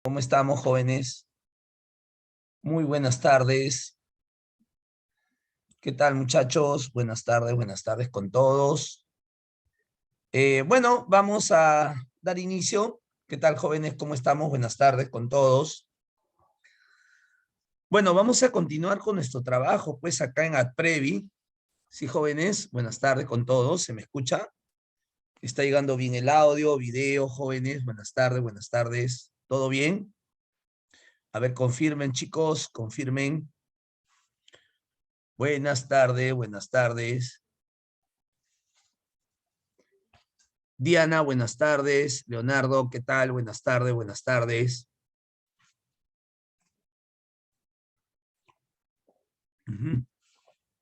¿Cómo estamos, jóvenes? Muy buenas tardes. ¿Qué tal, muchachos? Buenas tardes con todos. Bueno, vamos a dar inicio. ¿Qué tal, jóvenes? ¿Cómo estamos? Buenas tardes con todos. Bueno, vamos a continuar con nuestro trabajo, pues acá en AdPrevi. Sí, jóvenes, buenas tardes con todos. ¿Se me escucha? ¿Está llegando bien el audio, video, jóvenes? Buenas tardes, buenas tardes. ¿Todo bien? A ver, confirmen, chicos, confirmen. Buenas tardes, buenas tardes. Diana, buenas tardes. Leonardo, ¿qué tal? Buenas tardes, buenas tardes.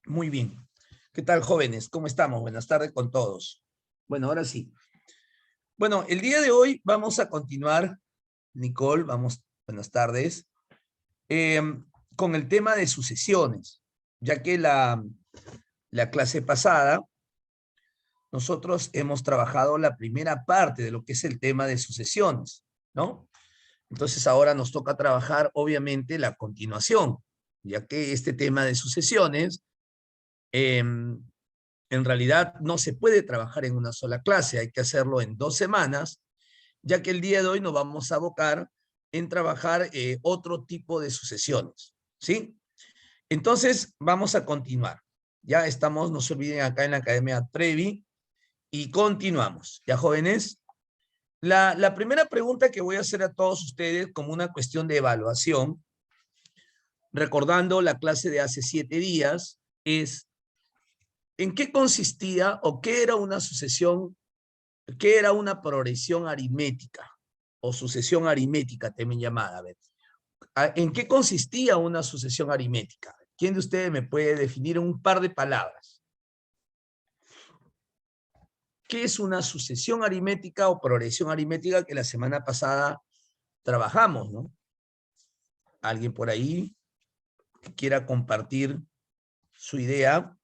Muy bien. ¿Qué tal, jóvenes? ¿Cómo estamos? Buenas tardes con todos. Bueno, ahora sí. Bueno, el día de hoy vamos a continuar, Nicole, buenas tardes, eh, con el tema de sucesiones, ya que la clase pasada nosotros hemos trabajado la primera parte de lo que es el tema de sucesiones, ¿no? Entonces ahora nos toca trabajar, obviamente, la continuación, ya que este tema de sucesiones en realidad no se puede trabajar en una sola clase, hay que hacerlo en 2 semanas, ya que el día de hoy nos vamos a abocar en trabajar otro tipo de sucesiones, ¿sí? Entonces vamos a continuar. Ya estamos, no se olviden, acá en la Academia Trevi y continuamos. ¿Ya, jóvenes? La primera pregunta que voy a hacer a todos ustedes como una cuestión de evaluación, recordando la clase de hace 7 días, es ¿en qué consistía o qué era una sucesión, qué era una progresión aritmética o sucesión aritmética también llamada? A ver, ¿en qué consistía una sucesión aritmética? ¿Quién de ustedes me puede definir en un par de palabras? ¿Qué es una sucesión aritmética o progresión aritmética que la semana pasada trabajamos, ¿no? ¿Alguien por ahí que quiera compartir su idea?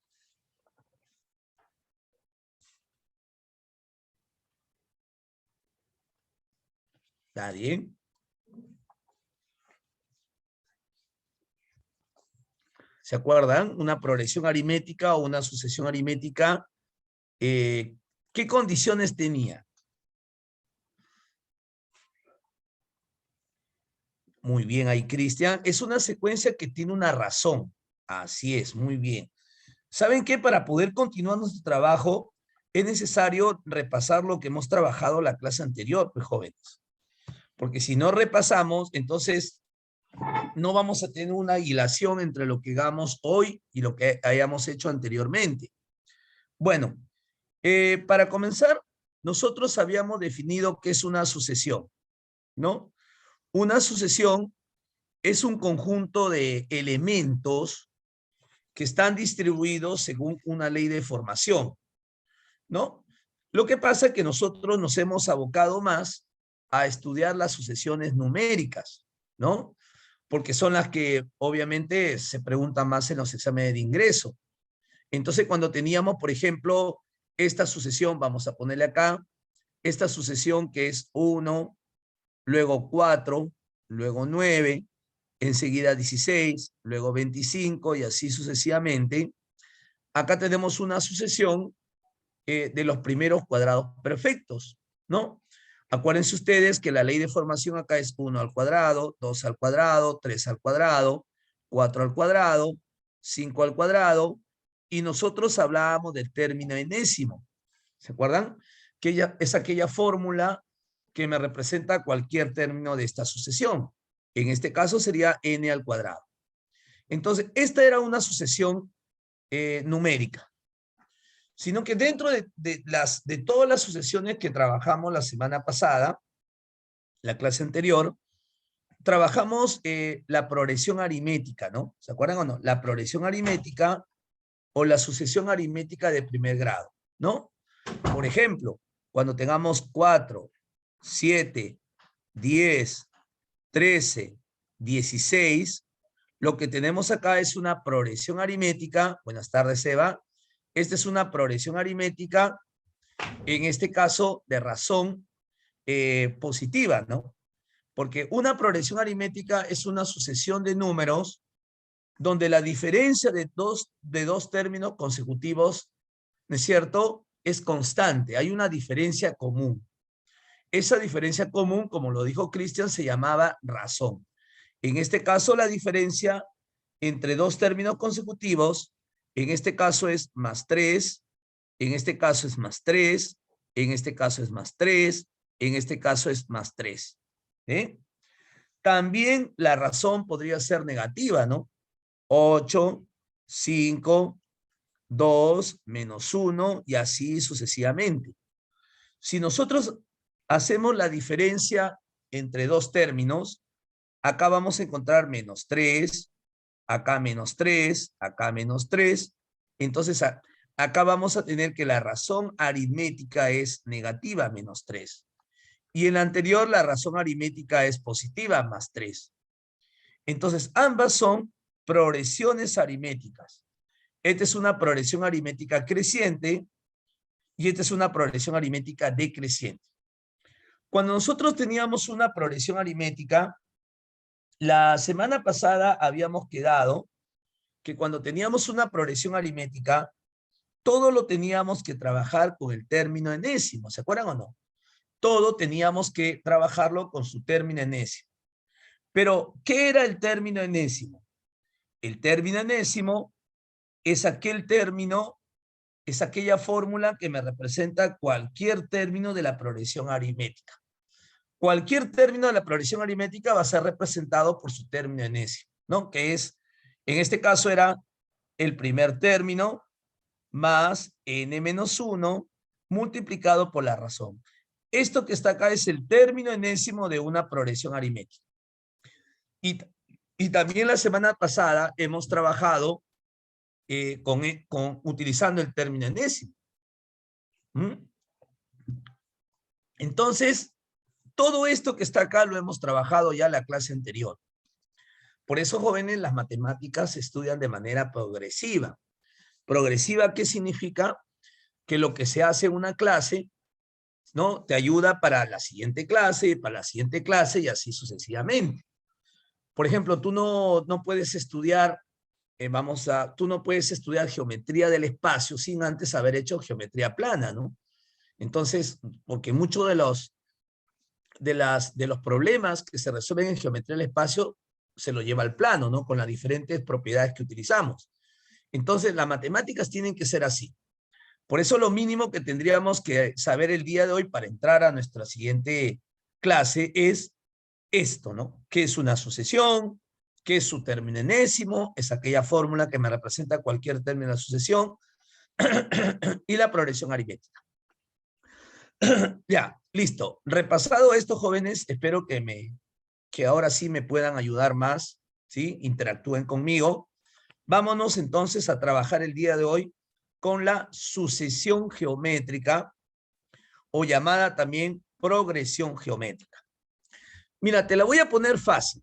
¿Nadie? ¿Se acuerdan? Una progresión aritmética o una sucesión aritmética, ¿qué condiciones tenía? Muy bien ahí, Cristian. Es una secuencia que tiene una razón. Así es, muy bien. ¿Saben qué? Para poder continuar nuestro trabajo, es necesario repasar lo que hemos trabajado la clase anterior, pues, jóvenes. Porque si no repasamos, entonces no vamos a tener una hilación entre lo que hagamos hoy y lo que hayamos hecho anteriormente. Bueno, para comenzar, nosotros habíamos definido qué es una sucesión, ¿no? Una sucesión es un conjunto de elementos que están distribuidos según una ley de formación, ¿no? Lo que pasa es que nosotros nos hemos abocado más a estudiar las sucesiones numéricas, ¿no? Porque son las que obviamente se preguntan más en los exámenes de ingreso. Entonces, cuando teníamos, por ejemplo, esta sucesión, vamos a ponerle acá, esta sucesión que es 1, luego 4, luego 9, enseguida 16, luego 25 y así sucesivamente. Acá tenemos una sucesión de los primeros cuadrados perfectos, ¿no? Acuérdense ustedes que la ley de formación acá es 1 al cuadrado, 2 al cuadrado, 3 al cuadrado, 4 al cuadrado, 5 al cuadrado, y nosotros hablábamos del término enésimo. ¿Se acuerdan? Que es aquella fórmula que me representa cualquier término de esta sucesión. En este caso sería n al cuadrado. Entonces, esta era una sucesión numérica, sino que dentro de todas las sucesiones que trabajamos la semana pasada, la clase anterior, trabajamos la progresión aritmética, ¿no? ¿Se acuerdan o no? La progresión aritmética o la sucesión aritmética de primer grado, ¿no? Por ejemplo, cuando tengamos 4, 7, 10, 13, 16, lo que tenemos acá es una progresión aritmética. Buenas tardes, Eva. Esta es una progresión aritmética, en este caso de razón positiva, ¿no? Porque una progresión aritmética es una sucesión de números donde la diferencia de dos términos consecutivos, ¿no es cierto?, es constante. Hay una diferencia común. Esa diferencia común, como lo dijo Cristian, se llamaba razón. En este caso, la diferencia entre dos términos consecutivos, en este caso es más 3, en este caso es más 3, en este caso es más 3, en este caso es más 3. También la razón podría ser negativa, ¿no? 8, 5, 2, menos 1 y así sucesivamente. Si nosotros hacemos la diferencia entre dos términos, acá vamos a encontrar menos 3, acá menos 3, acá menos 3. Entonces, acá vamos a tener que la razón aritmética es negativa, menos 3. Y en la anterior, la razón aritmética es positiva, más 3. Entonces, ambas son progresiones aritméticas. Esta es una progresión aritmética creciente y esta es una progresión aritmética decreciente. Cuando nosotros teníamos una progresión aritmética, la semana pasada habíamos quedado que cuando teníamos una progresión aritmética, todo lo teníamos que trabajar con el término enésimo, ¿se acuerdan o no? Todo teníamos que trabajarlo con su término enésimo. Pero, ¿qué era el término enésimo? El término enésimo es aquel término, es aquella fórmula que me representa cualquier término de la progresión aritmética. Cualquier término de la progresión aritmética va a ser representado por su término enésimo, ¿no? Que es, en este caso era el primer término más n-1 multiplicado por la razón. Esto que está acá es el término enésimo de una progresión aritmética. Y también la semana pasada hemos trabajado utilizando el término enésimo. Entonces, todo esto que está acá lo hemos trabajado ya en la clase anterior. Por eso, jóvenes, las matemáticas se estudian de manera progresiva. Progresiva, ¿qué significa? Que lo que se hace en una clase, ¿no?, te ayuda para la siguiente clase, para la siguiente clase y así sucesivamente. Por ejemplo, tú no puedes estudiar, tú no puedes estudiar geometría del espacio sin antes haber hecho geometría plana, ¿no? Entonces, porque muchos de los problemas que se resuelven en geometría del espacio se lo lleva al plano, ¿no? Con las diferentes propiedades que utilizamos. Entonces, las matemáticas tienen que ser así. Por eso lo mínimo que tendríamos que saber el día de hoy para entrar a nuestra siguiente clase es esto, ¿no? ¿Qué es una sucesión? ¿Qué es su término enésimo? Es aquella fórmula que me representa cualquier término de la sucesión. Y la progresión aritmética. Ya, listo. Repasado esto, jóvenes, espero que ahora sí me puedan ayudar más, ¿sí? Interactúen conmigo. Vámonos entonces a trabajar el día de hoy con la sucesión geométrica o llamada también progresión geométrica. Mira, te la voy a poner fácil.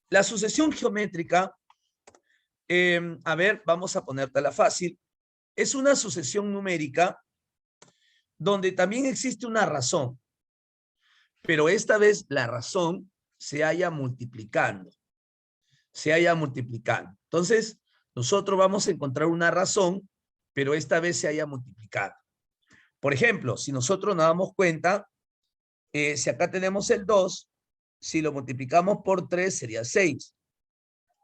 La sucesión geométrica, a ver, vamos a ponértela fácil. Es una sucesión numérica donde también existe una razón, pero esta vez la razón se haya multiplicando. Entonces, nosotros vamos a encontrar una razón, pero esta vez se haya multiplicado. Por ejemplo, si nosotros nos damos cuenta, si acá tenemos el 2, si lo multiplicamos por 3 sería 6.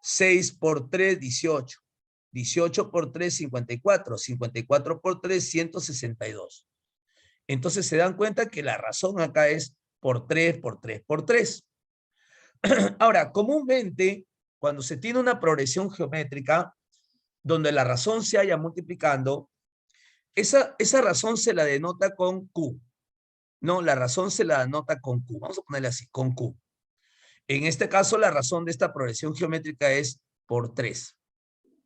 6 por 3, 18. 18 por 3, 54. 54 por 3, 162. Entonces se dan cuenta que la razón acá es por 3, por 3, por 3. Ahora, comúnmente, cuando se tiene una progresión geométrica donde la razón se haya multiplicando, esa razón se la denota con Q. No, la razón se la denota con Q. Vamos a ponerle así, con Q. En este caso, la razón de esta progresión geométrica es por 3.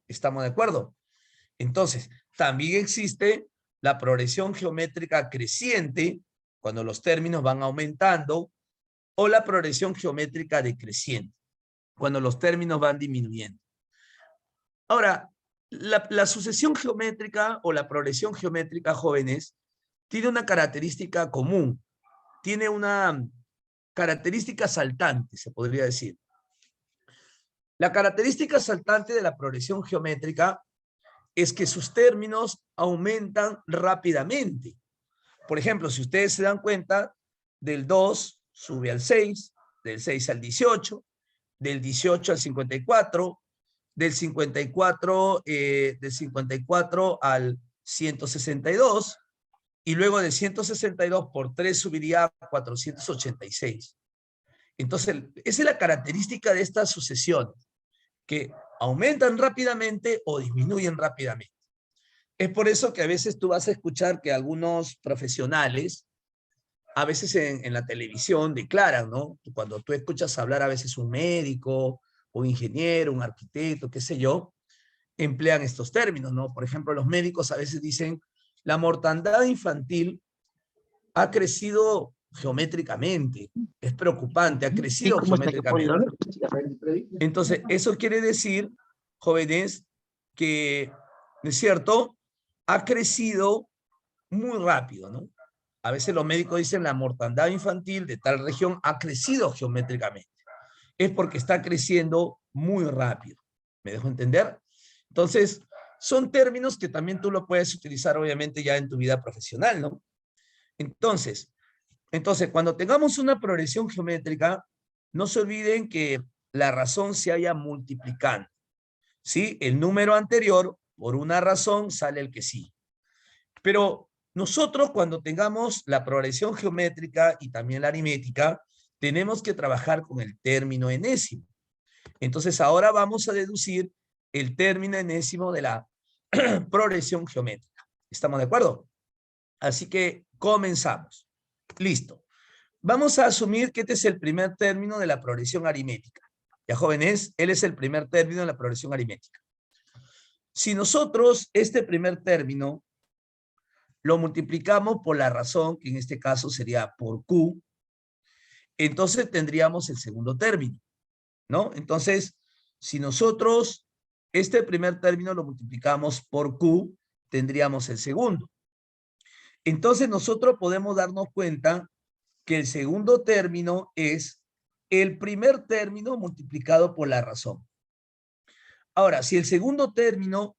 ¿Estamos de acuerdo? Entonces, también existe la progresión geométrica creciente, cuando los términos van aumentando, o la progresión geométrica decreciente, cuando los términos van disminuyendo. Ahora, la sucesión geométrica o la progresión geométrica, jóvenes, tiene una característica común. Tiene una característica saltante, se podría decir. La característica saltante de la progresión geométrica es que sus términos aumentan rápidamente. Por ejemplo, si ustedes se dan cuenta, del 2 sube al 6, del 6 al 18, del 18 al 54, del 54 al 162, y luego de 162 por 3 subiría a 486. Entonces, esa es la característica de estas sucesiones, que aumentan rápidamente o disminuyen rápidamente. Es por eso que a veces tú vas a escuchar que algunos profesionales, a veces en la televisión declaran, ¿no? Cuando tú escuchas hablar a veces un médico, un ingeniero, un arquitecto, qué sé yo, emplean estos términos, ¿no? Por ejemplo, los médicos a veces dicen, la mortandad infantil ha crecido geométricamente, es preocupante, ha crecido geométricamente. Entonces, eso quiere decir, jóvenes, que, ¿no es cierto?, ha crecido muy rápido, ¿no? A veces los médicos dicen la mortandad infantil de tal región ha crecido geométricamente. Es porque está creciendo muy rápido. ¿Me dejo entender? Entonces, son términos que también tú lo puedes utilizar, obviamente, ya en tu vida profesional, ¿no? Entonces, cuando tengamos una progresión geométrica, no se olviden que la razón se haya multiplicando. ¿Sí? El número anterior, por una razón, sale el que sí. Pero nosotros, cuando tengamos la progresión geométrica y también la aritmética, tenemos que trabajar con el término enésimo. Entonces, ahora vamos a deducir el término enésimo de la progresión geométrica. ¿Estamos de acuerdo? Así que comenzamos. Listo. Vamos a asumir que este es el primer término de la progresión aritmética. Ya, jóvenes, él es el primer término de la progresión aritmética. Si nosotros este primer término lo multiplicamos por la razón, que en este caso sería por Q, entonces tendríamos el segundo término, ¿no? Entonces, si nosotros este primer término lo multiplicamos por Q, tendríamos el segundo. Entonces, nosotros podemos darnos cuenta que el segundo término es el primer término multiplicado por la razón. Ahora, si el segundo término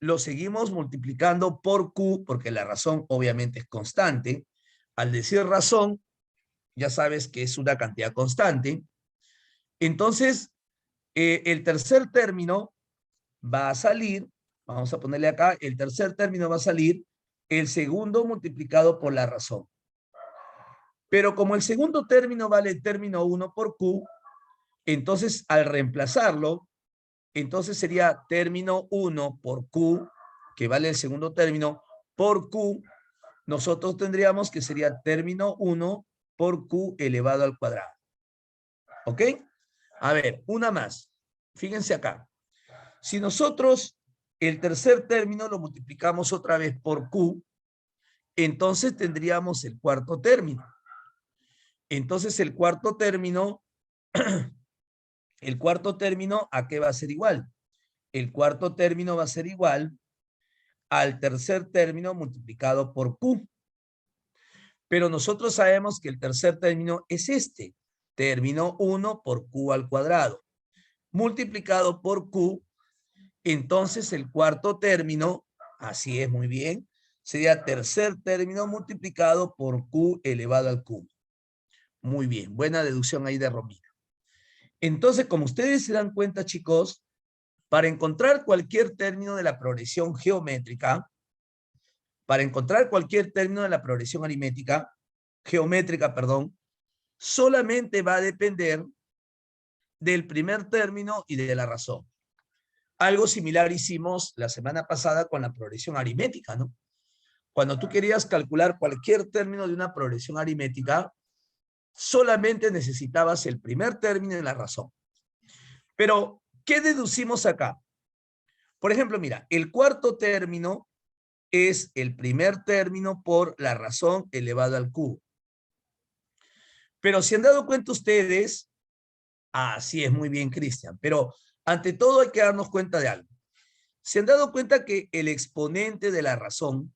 lo seguimos multiplicando por Q, porque la razón obviamente es constante, al decir razón, ya sabes que es una cantidad constante, entonces el tercer término va a salir, vamos a ponerle acá, el tercer término va a salir el segundo multiplicado por la razón. Pero como el segundo término vale término 1 por Q, entonces al reemplazarlo, entonces sería término 1 por Q, que vale el segundo término, por Q, nosotros tendríamos que sería término 1 por Q elevado al cuadrado. ¿Ok? A ver, una más. Fíjense acá. Si nosotros el tercer término lo multiplicamos otra vez por Q, entonces tendríamos el cuarto término. Entonces el cuarto término, ¿a qué va a ser igual? El cuarto término va a ser igual al tercer término multiplicado por Q. Pero nosotros sabemos que el tercer término es este, término 1 por Q al cuadrado, multiplicado por Q, entonces el cuarto término, así es, muy bien, sería tercer término multiplicado por Q elevado al cubo. Muy bien, buena deducción ahí de Romina. Entonces, como ustedes se dan cuenta, chicos, para encontrar cualquier término de la progresión geométrica, geométrica, solamente va a depender del primer término y de la razón. Algo similar hicimos la semana pasada con la progresión aritmética, ¿no? Cuando tú querías calcular cualquier término de una progresión aritmética, solamente necesitabas el primer término y la razón. Pero, ¿qué deducimos acá? Por ejemplo, mira, el cuarto término es el primer término por la razón elevado al cubo. Pero si han dado cuenta ustedes, así es, muy bien, Cristian, pero ante todo hay que darnos cuenta de algo. Se han dado cuenta que el exponente de la razón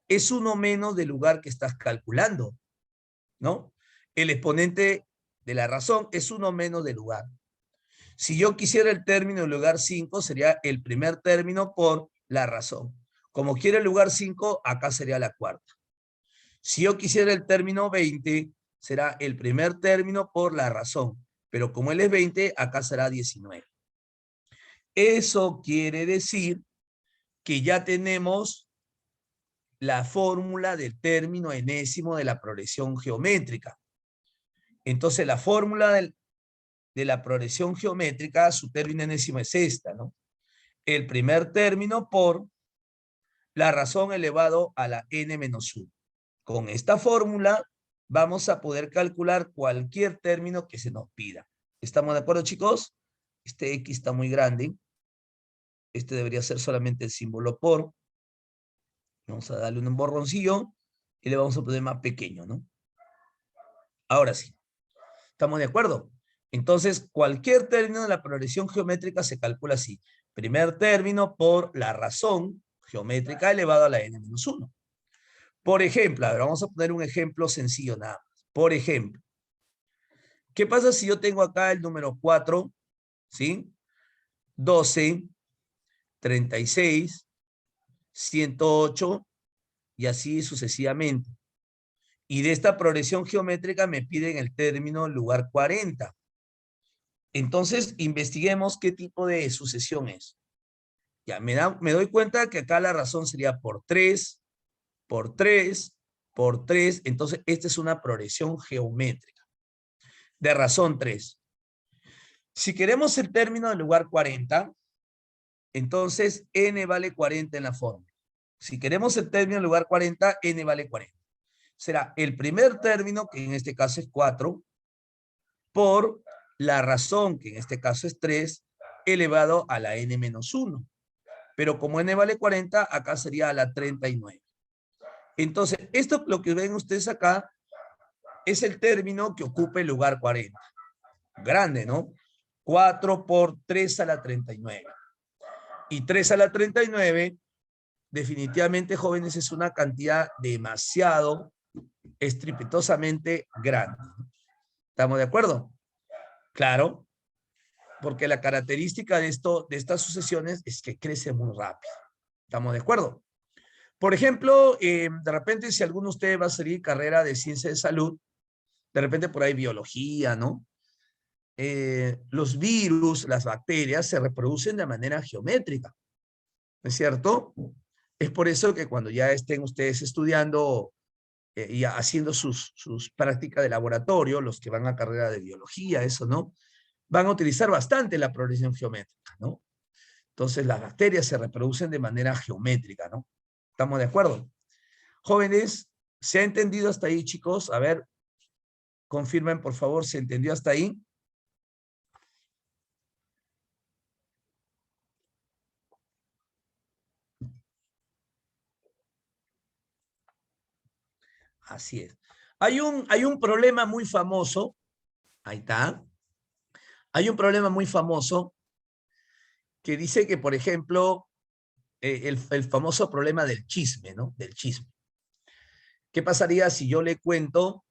es uno menos del lugar que estás calculando, ¿no? el exponente de la razón es 1 menos del lugar. Si yo quisiera el término del lugar 5, sería el primer término por la razón. Como quiero el lugar 5, acá sería la cuarta. Si yo quisiera el término 20, será el primer término por la razón. Pero como él es 20, acá será 19. Eso quiere decir que ya tenemos la fórmula del término enésimo de la progresión geométrica. Entonces, la fórmula de la progresión geométrica, su término enésimo es esta, ¿no? El primer término por la razón elevado a la n-1. Con esta fórmula vamos a poder calcular cualquier término que se nos pida. ¿Estamos de acuerdo, chicos? Este X está muy grande. Este debería ser solamente el símbolo por. Vamos a darle un borroncillo y le vamos a poner más pequeño, ¿no? Ahora sí. ¿Estamos de acuerdo? Entonces, cualquier término de la progresión geométrica se calcula así. Primer término por la razón geométrica elevado a la n-1. Por ejemplo, a ver, vamos a poner un ejemplo sencillo nada más. Por ejemplo, ¿qué pasa si yo tengo acá el número 4, ¿sí? 12, 36, 108 y así sucesivamente? Y de esta progresión geométrica me piden el término lugar 40. Entonces, investiguemos qué tipo de sucesión es. Ya, me doy cuenta que acá la razón sería por 3, por 3, por 3. Entonces, esta es una progresión geométrica de razón 3. Si queremos el término del lugar 40, entonces n vale 40 en la fórmula. Si queremos el término del lugar 40, n vale 40. Será el primer término, que en este caso es 4, por la razón, que en este caso es 3, elevado a la n-1. Pero como n vale 40, acá sería a la 39. Entonces, esto lo que ven ustedes acá es el término que ocupa el lugar 40. Grande, ¿no? 4 por 3 a la 39. Y 3 a la 39, definitivamente, jóvenes, es una cantidad demasiado estrepitosamente grande. ¿Estamos de acuerdo? Claro, porque la característica de estas sucesiones es que crece muy rápido. ¿Estamos de acuerdo? Por ejemplo, de repente, si alguno de ustedes va a seguir carrera de ciencia de salud, de repente por ahí biología, ¿no? Los virus, las bacterias se reproducen de manera geométrica, ¿no es cierto? Es por eso que cuando ya estén ustedes estudiando y haciendo sus prácticas de laboratorio, los que van a carrera de biología, eso, ¿no? Van a utilizar bastante la progresión geométrica, ¿no? Entonces las bacterias se reproducen de manera geométrica, ¿no? ¿Estamos de acuerdo? Jóvenes, ¿se ha entendido hasta ahí, chicos? A ver, confirmen, por favor, ¿se entendió hasta ahí? Así es. Hay un problema muy famoso, ahí está. Hay un problema muy famoso que dice que, por ejemplo, el famoso problema del chisme, ¿no? Del chisme. ¿Qué pasaría si yo le cuento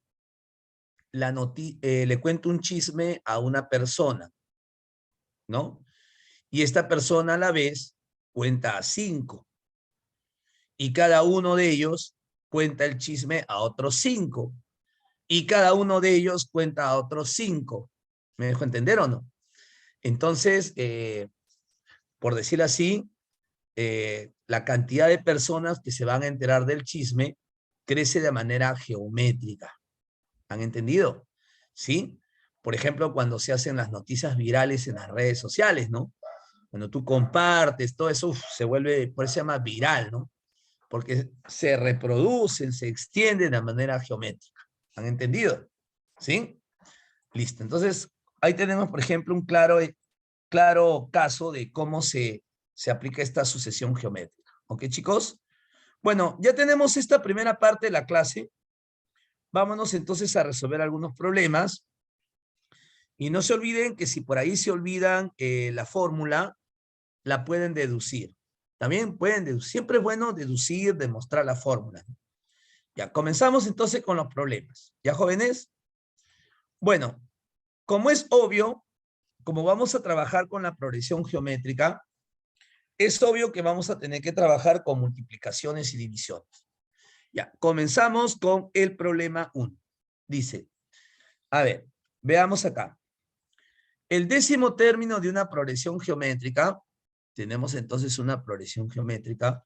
le cuento un chisme a una persona, ¿no? Y esta persona a la vez cuenta a 5. Y cada uno de ellos cuenta el chisme a otros 5. Y cada uno de ellos cuenta a otros 5. ¿Me dejo entender o no? Entonces, por decirlo así, la cantidad de personas que se van a enterar del chisme crece de manera geométrica. ¿Han entendido? ¿Sí? Por ejemplo, cuando se hacen las noticias virales en las redes sociales, ¿no? Cuando tú compartes, todo eso se vuelve, por eso se llama viral, ¿no? Porque se reproducen, se extienden de manera geométrica. ¿Han entendido? ¿Sí? Listo. Entonces, ahí tenemos, por ejemplo, un claro caso de cómo se aplica esta sucesión geométrica. ¿Ok, chicos? Bueno, ya tenemos esta primera parte de la clase. Vámonos entonces a resolver algunos problemas. Y no se olviden que si por ahí se olvidan la fórmula, la pueden deducir. También pueden deducir. Siempre es bueno deducir, demostrar la fórmula. Ya, comenzamos entonces con los problemas. ¿Ya, jóvenes? Bueno, como es obvio, como vamos a trabajar con la progresión geométrica, es obvio que vamos a tener que trabajar con multiplicaciones y divisiones. Ya, comenzamos con el problema 1. Dice, a ver, veamos acá. El décimo término de una progresión geométrica, tenemos entonces una progresión geométrica.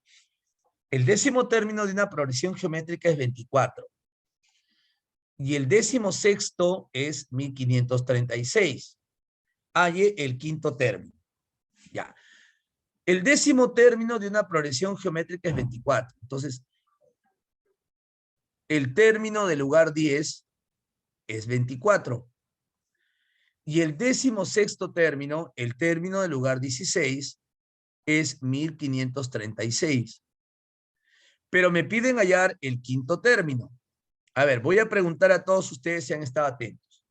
El décimo término de una progresión geométrica es 24. Y el décimo sexto es 1536. Halle el quinto término. Ya. El décimo término de una progresión geométrica es 24. Entonces, el término del lugar 10 es 24. Y el décimo sexto término, el término del lugar 16, es 1536. Pero me piden hallar el quinto término. A ver, voy a preguntar a todos ustedes si han estado atentos.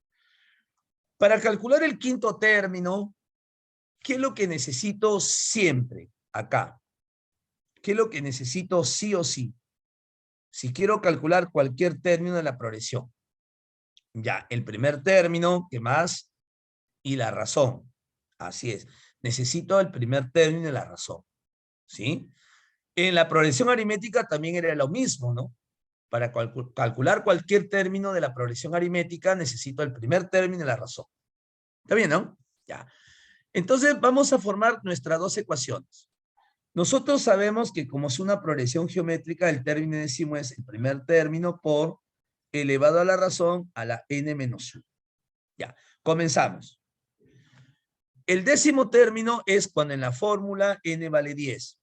Para calcular el quinto término, ¿qué es lo que necesito siempre acá? ¿Qué es lo que necesito sí o sí? Si quiero calcular cualquier término de la progresión. Ya, el primer término, ¿qué más? Y la razón. Así es. Necesito el primer término y la razón. ¿Sí? En la progresión aritmética también era lo mismo, ¿no? Para calcular cualquier término de la progresión aritmética necesito el primer término y la razón. ¿Está bien, no? Ya. Entonces vamos a formar nuestras dos ecuaciones. Nosotros sabemos que como es una progresión geométrica, el término décimo es el primer término por elevado a la razón a la n menos 1. Ya, comenzamos. El décimo término es cuando en la fórmula n vale 10.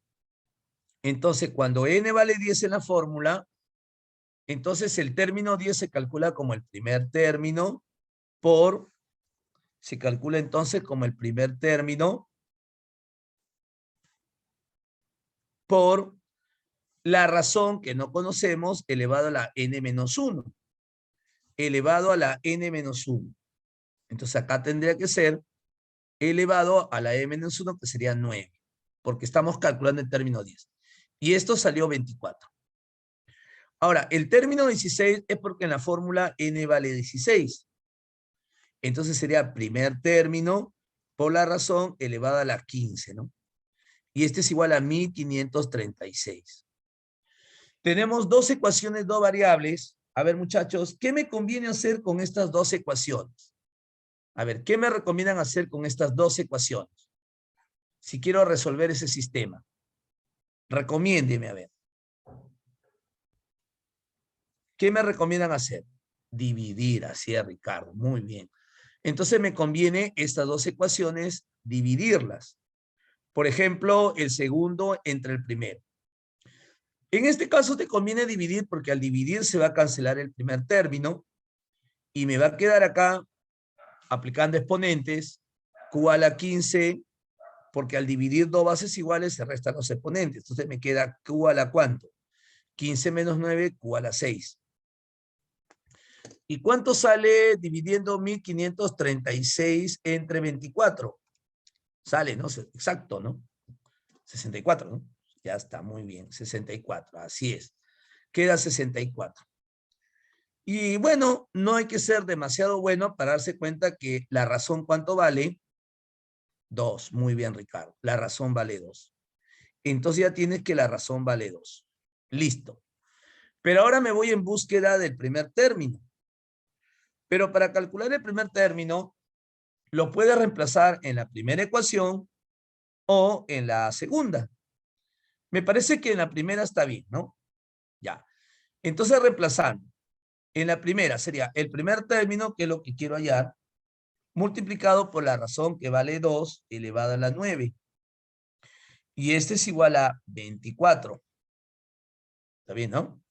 Entonces, cuando n vale 10 en la fórmula, entonces el término 10 se calcula como el primer término se calcula entonces como el primer término por la razón que no conocemos elevado a la n menos 1. Elevado a la n menos 1. Entonces acá tendría que ser elevado a la n menos 1, que sería 9, porque estamos calculando el término 10. Y esto salió 24. Ahora, el término 16 es porque en la fórmula n vale 16. Entonces sería primer término por la razón elevada a la 15, ¿no? Y este es igual a 1536. Tenemos dos ecuaciones, dos variables. A ver, muchachos, ¿qué me conviene hacer con estas dos ecuaciones? A ver, ¿qué me recomiendan hacer con estas dos ecuaciones? Si quiero resolver ese sistema. Recomiéndeme, a ver. ¿Qué me recomiendan hacer? Dividir, así es, Ricardo. Muy bien. Entonces me conviene estas dos ecuaciones dividirlas. Por ejemplo, el segundo entre el primero. En este caso te conviene dividir porque al dividir se va a cancelar el primer término y me va a quedar acá, aplicando exponentes, q a la 15, porque al dividir dos bases iguales se restan los exponentes. Entonces me queda q a la ¿cuánto? 15 menos 9, q a la 6. ¿Y cuánto sale dividiendo 1536 entre 24? Sale, ¿no? Exacto, ¿no? 64, ¿no? Ya está, muy bien. 64, así es. Queda 64. Y bueno, no hay que ser demasiado bueno para darse cuenta que la razón, ¿cuánto vale? 2. Muy bien, Ricardo. La razón vale 2. Entonces ya tienes que la razón vale 2. Listo. Pero ahora me voy en búsqueda del primer término. Pero para calcular el primer término, lo puedes reemplazar en la primera ecuación o en la segunda. Me parece que en la primera está bien, ¿no? Ya. Entonces reemplazando. En la primera sería el primer término, que es lo que quiero hallar, multiplicado por la razón que vale 2 elevada a la 9. Y este es igual a 24. ¿Está bien, no?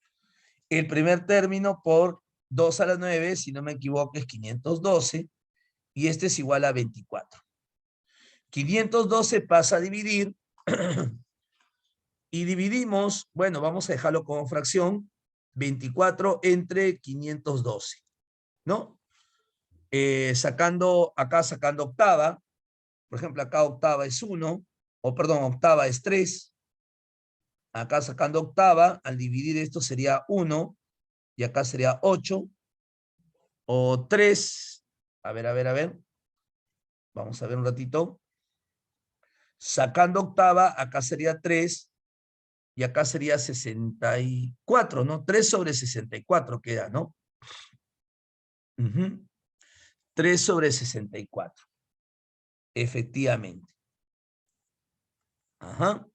El primer término por 2 a la 9, si no me equivoco, es 512. Y este es igual a 24. 512 pasa a dividir. Y dividimos, bueno, vamos a dejarlo como fracción, 24 entre 512, ¿no? Sacando octava, por ejemplo, acá octava es 1, o perdón, octava es 3. Acá sacando octava, al dividir esto sería 1, y acá sería 8, o 3 A ver, a ver, a ver. Vamos a ver un ratito. Sacando octava, acá sería 3 y acá sería 64, ¿no? 3 sobre 64 queda, ¿no? 3 sobre 64. Efectivamente. Ajá.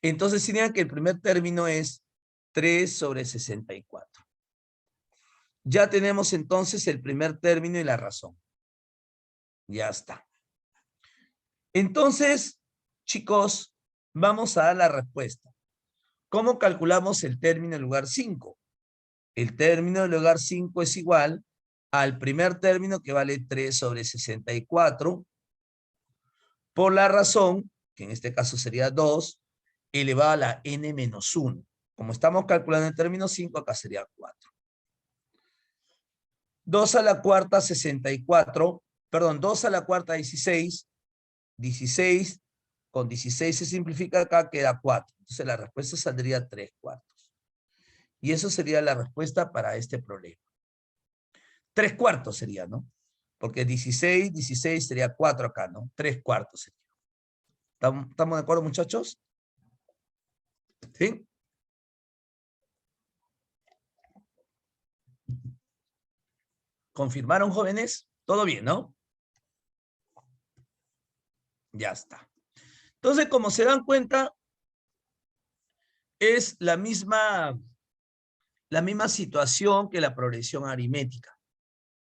Entonces sería que el primer término es 3 sobre 64. Ya tenemos entonces el primer término y la razón. Ya está. Entonces, chicos, vamos a dar la respuesta. ¿Cómo calculamos el término en lugar 5? El término en lugar 5 es igual al primer término que vale 3 sobre 64 por la razón, que en este caso sería 2, elevado a la n menos 1. Como estamos calculando el término 5, acá sería 4. 2 a la cuarta 64, perdón, 2 a la cuarta 16, 16 con 16 se simplifica acá, queda 4. Entonces la respuesta saldría 3/4. Y eso sería la respuesta para este problema. 3/4 sería, ¿no? Porque 16, 16 sería 4 acá, ¿no? 3/4 sería. ¿Estamos de acuerdo, muchachos? ¿Sí? ¿Confirmaron, jóvenes? Todo bien, ¿no? Ya está. Entonces, como se dan cuenta, es la misma situación que la progresión aritmética,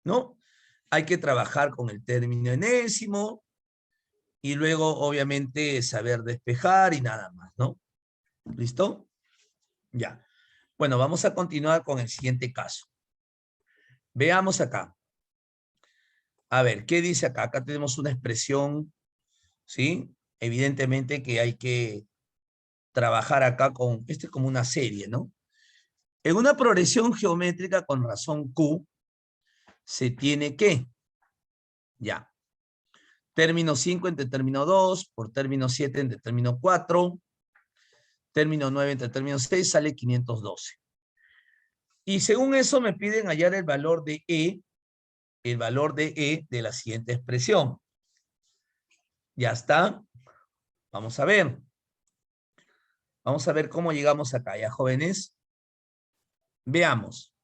¿no? Hay que trabajar con el término enésimo y luego, obviamente, saber despejar y nada más, ¿no? ¿Listo? Ya. Bueno, vamos a continuar con el siguiente caso. Veamos acá. A ver, ¿qué dice acá? Acá tenemos una expresión, ¿sí? Evidentemente que hay que trabajar acá con, este es como una serie, ¿no? En una progresión geométrica con razón Q, se tiene que, ya, término 5 entre término 2, por término 7 entre término 4, término 9 entre término 6, sale 512. Y según eso me piden hallar el valor de E de la siguiente expresión. Ya está. Vamos a ver. Vamos a ver cómo llegamos acá, ¿ya, jóvenes? Veamos.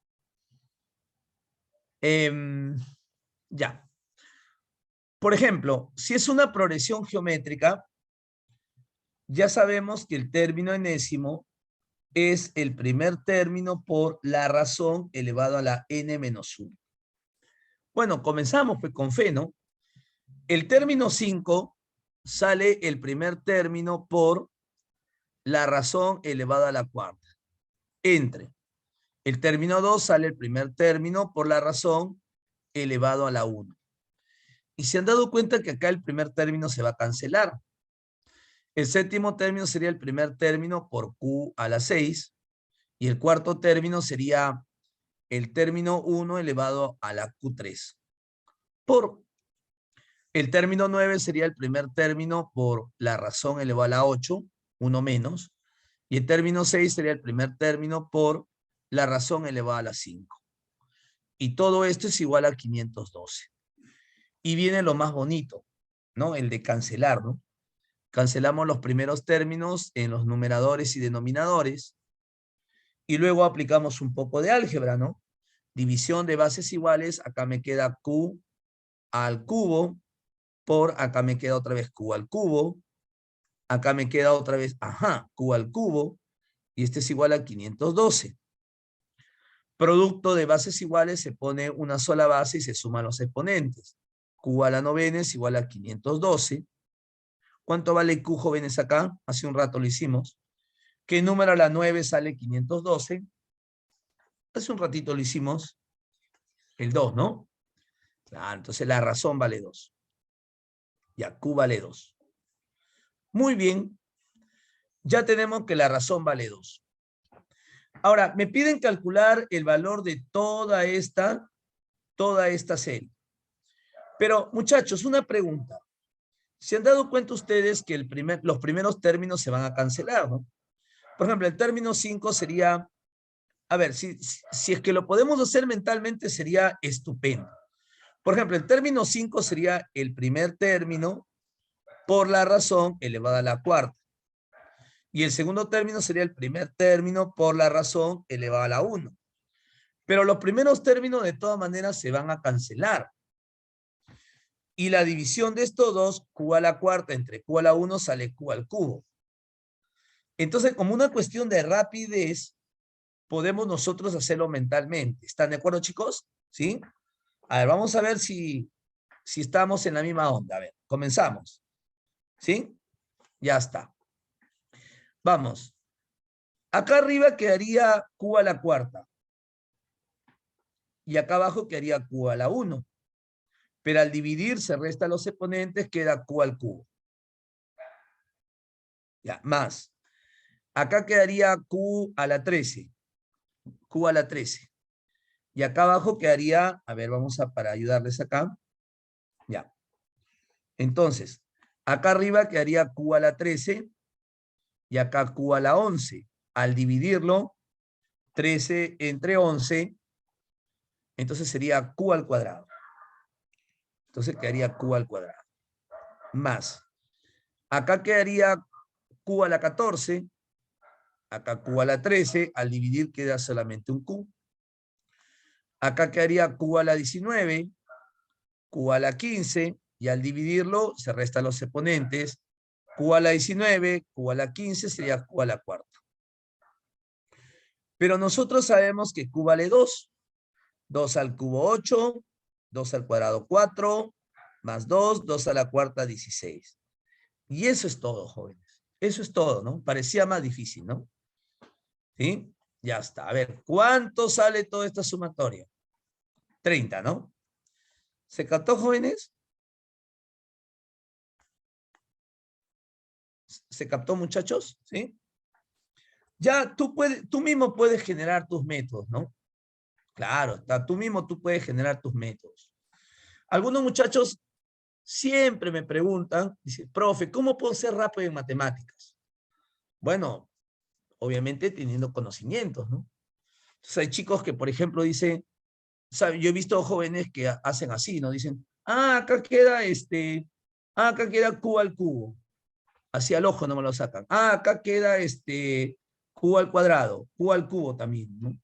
Ya. Por ejemplo, si es una progresión geométrica, ya sabemos que el término enésimo es el primer término por la razón elevado a la n menos 1. Bueno, comenzamos pues con fe, ¿no? El término 5 sale el primer término por la razón elevada a la cuarta. Entre el término 2 sale el primer término por la razón elevado a la 1. Y se han dado cuenta que acá el primer término se va a cancelar. El séptimo término sería el primer término por q a la 6. Y el cuarto término sería el término 1 elevado a la q3. Por el término 9 sería el primer término por la razón elevada a la 8, 1 menos. Y el término 6 sería el primer término por la razón elevada a la 5. Y todo esto es igual a 512. Y viene lo más bonito, ¿no? El de cancelar, ¿no? Cancelamos los primeros términos en los numeradores y denominadores. Y luego aplicamos un poco de álgebra, ¿no? División de bases iguales, acá me queda q al cubo, por acá me queda otra vez q al cubo, acá me queda otra vez, q al cubo, y este es igual a 512. Producto de bases iguales, se pone una sola base y se suman los exponentes. Q a la novena es igual a 512. ¿Cuánto vale Q, jóvenes, acá? Hace un rato lo hicimos. ¿Qué número a la 9 sale 512? Hace un ratito lo hicimos. El 2, ¿no? Claro, entonces la razón vale 2. Ya, Q vale 2. Muy bien. Ya tenemos que la razón vale 2. Ahora, me piden calcular el valor de toda esta serie. Pero, muchachos, una pregunta. ¿Se han dado cuenta ustedes que los primeros términos se van a cancelar, ¿no? Por ejemplo, el término 5 sería, a ver, si es que lo podemos hacer mentalmente sería estupendo. Por ejemplo, el término 5 sería el primer término por la razón elevada a la cuarta. Y el segundo término sería el primer término por la razón elevada a la 1. Pero los primeros términos de todas maneras se van a cancelar. Y la división de estos dos, q a la cuarta entre q a la 1, sale q al cubo. Entonces, como una cuestión de rapidez, podemos nosotros hacerlo mentalmente. ¿Están de acuerdo, chicos? ¿Sí? A ver, vamos a ver si estamos en la misma onda. A ver, comenzamos. ¿Sí? Ya está. Vamos. Acá arriba quedaría q a la cuarta. Y acá abajo quedaría q a la 1. Pero al dividir se resta los exponentes, queda q al cubo. Ya, más. Acá quedaría q a la 13. Q a la 13. Y acá abajo quedaría, a ver, vamos a, para ayudarles acá. Ya. Entonces, acá arriba quedaría q a la 13 y acá q a la 11. Al dividirlo, 13 entre 11, entonces sería q al cuadrado. Entonces quedaría q al cuadrado. Más. Acá quedaría q a la 14. Acá q a la 13. Al dividir queda solamente un q. Acá quedaría q a la 19. Q a la 15. Y al dividirlo se restan los exponentes. Q a la 19, Q a la 15 sería Q a la cuarta. Pero nosotros sabemos que Q vale 2. 2 al cubo 8, 2 al cuadrado 4, más 2, 2 a la cuarta 16. Y eso es todo, jóvenes. Eso es todo, ¿no? Parecía más difícil, ¿no? ¿Sí? Ya está. A ver, ¿cuánto sale toda esta sumatoria? 30, ¿no? ¿Se captó, jóvenes? ¿Se captó, muchachos? ¿Sí? Ya tú mismo puedes generar tus métodos, ¿no? Claro, tú mismo tú puedes generar tus métodos. Algunos muchachos siempre me preguntan, dice, profe, ¿cómo puedo ser rápido en matemáticas? Bueno, obviamente teniendo conocimientos, ¿no? Entonces hay chicos que, por ejemplo, dicen, ¿sabe? Yo he visto jóvenes que hacen así, ¿no? Dicen, acá queda Q al cubo. Así al ojo no me lo sacan. Acá queda Q al cuadrado, Q al cubo también, ¿no?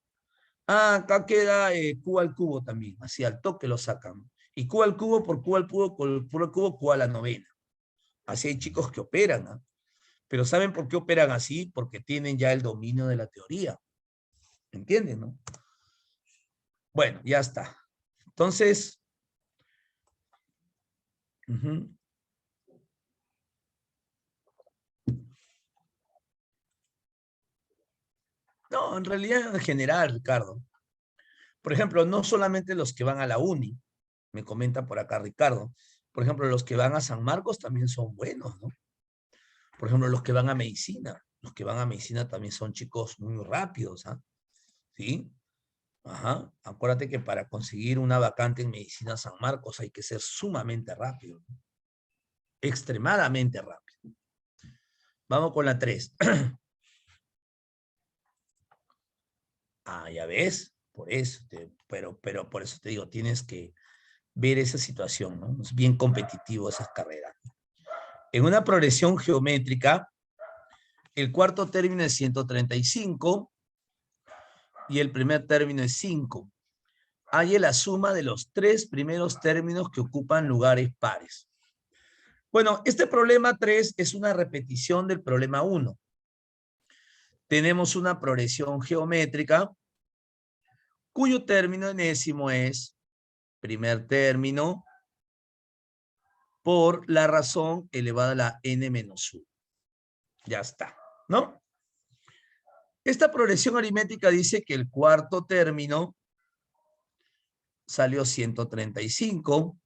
Acá queda Q al cubo también, así al toque lo sacan. Y Q al cubo por Q al cubo, por Q al cubo, Q a la novena. Así hay chicos que operan, ¿eh? Pero ¿saben por qué operan así? Porque tienen ya el dominio de la teoría. ¿Entienden, no? Bueno, ya está. Entonces, no, en realidad en general, Ricardo. Por ejemplo, no solamente los que van a la uni, me comenta por acá Ricardo. Por ejemplo, los que van a San Marcos también son buenos, ¿no? Por ejemplo, los que van a medicina. Los que van a medicina también son chicos muy rápidos, ¿ah? ¿Sí? Ajá. Acuérdate que para conseguir una vacante en medicina San Marcos hay que ser sumamente rápido, ¿no? Extremadamente rápido. Vamos con la 3. Ya ves, por eso, pero por eso te digo, tienes que ver esa situación, ¿no? Es bien competitivo esas carreras. En una progresión geométrica, el cuarto término es 135 y el primer término es 5. Halle la suma de los 3 primeros términos que ocupan lugares pares. Bueno, este problema 3 es una repetición del problema 1. Tenemos una progresión geométrica cuyo término enésimo es primer término por la razón elevada a la n menos 1. Ya está, ¿no? Esta progresión aritmética dice que el cuarto término salió 135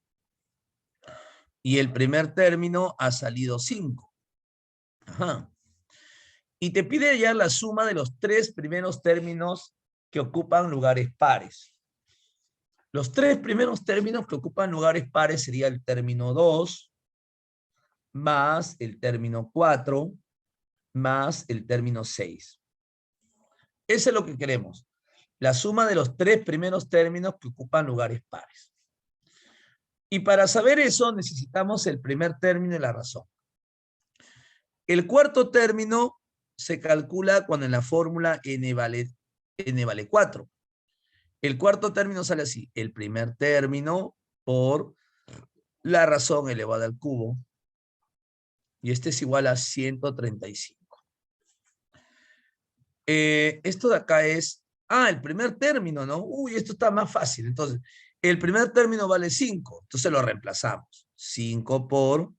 y el primer término ha salido 5. Ajá. Y te pide hallar la suma de los 3 primeros términos que ocupan lugares pares. Los 3 primeros términos que ocupan lugares pares sería el término 2 más el término 4 más el término 6. Eso es lo que queremos. La suma de los 3 primeros términos que ocupan lugares pares. Y para saber eso necesitamos el primer término y la razón. El cuarto término se calcula cuando en la fórmula n vale 4. El cuarto término sale así. El primer término por la razón elevada al cubo. Y este es igual a 135. Esto de acá es... el primer término, ¿no? Uy, esto está más fácil. Entonces, el primer término vale 5. Entonces lo reemplazamos. 5 por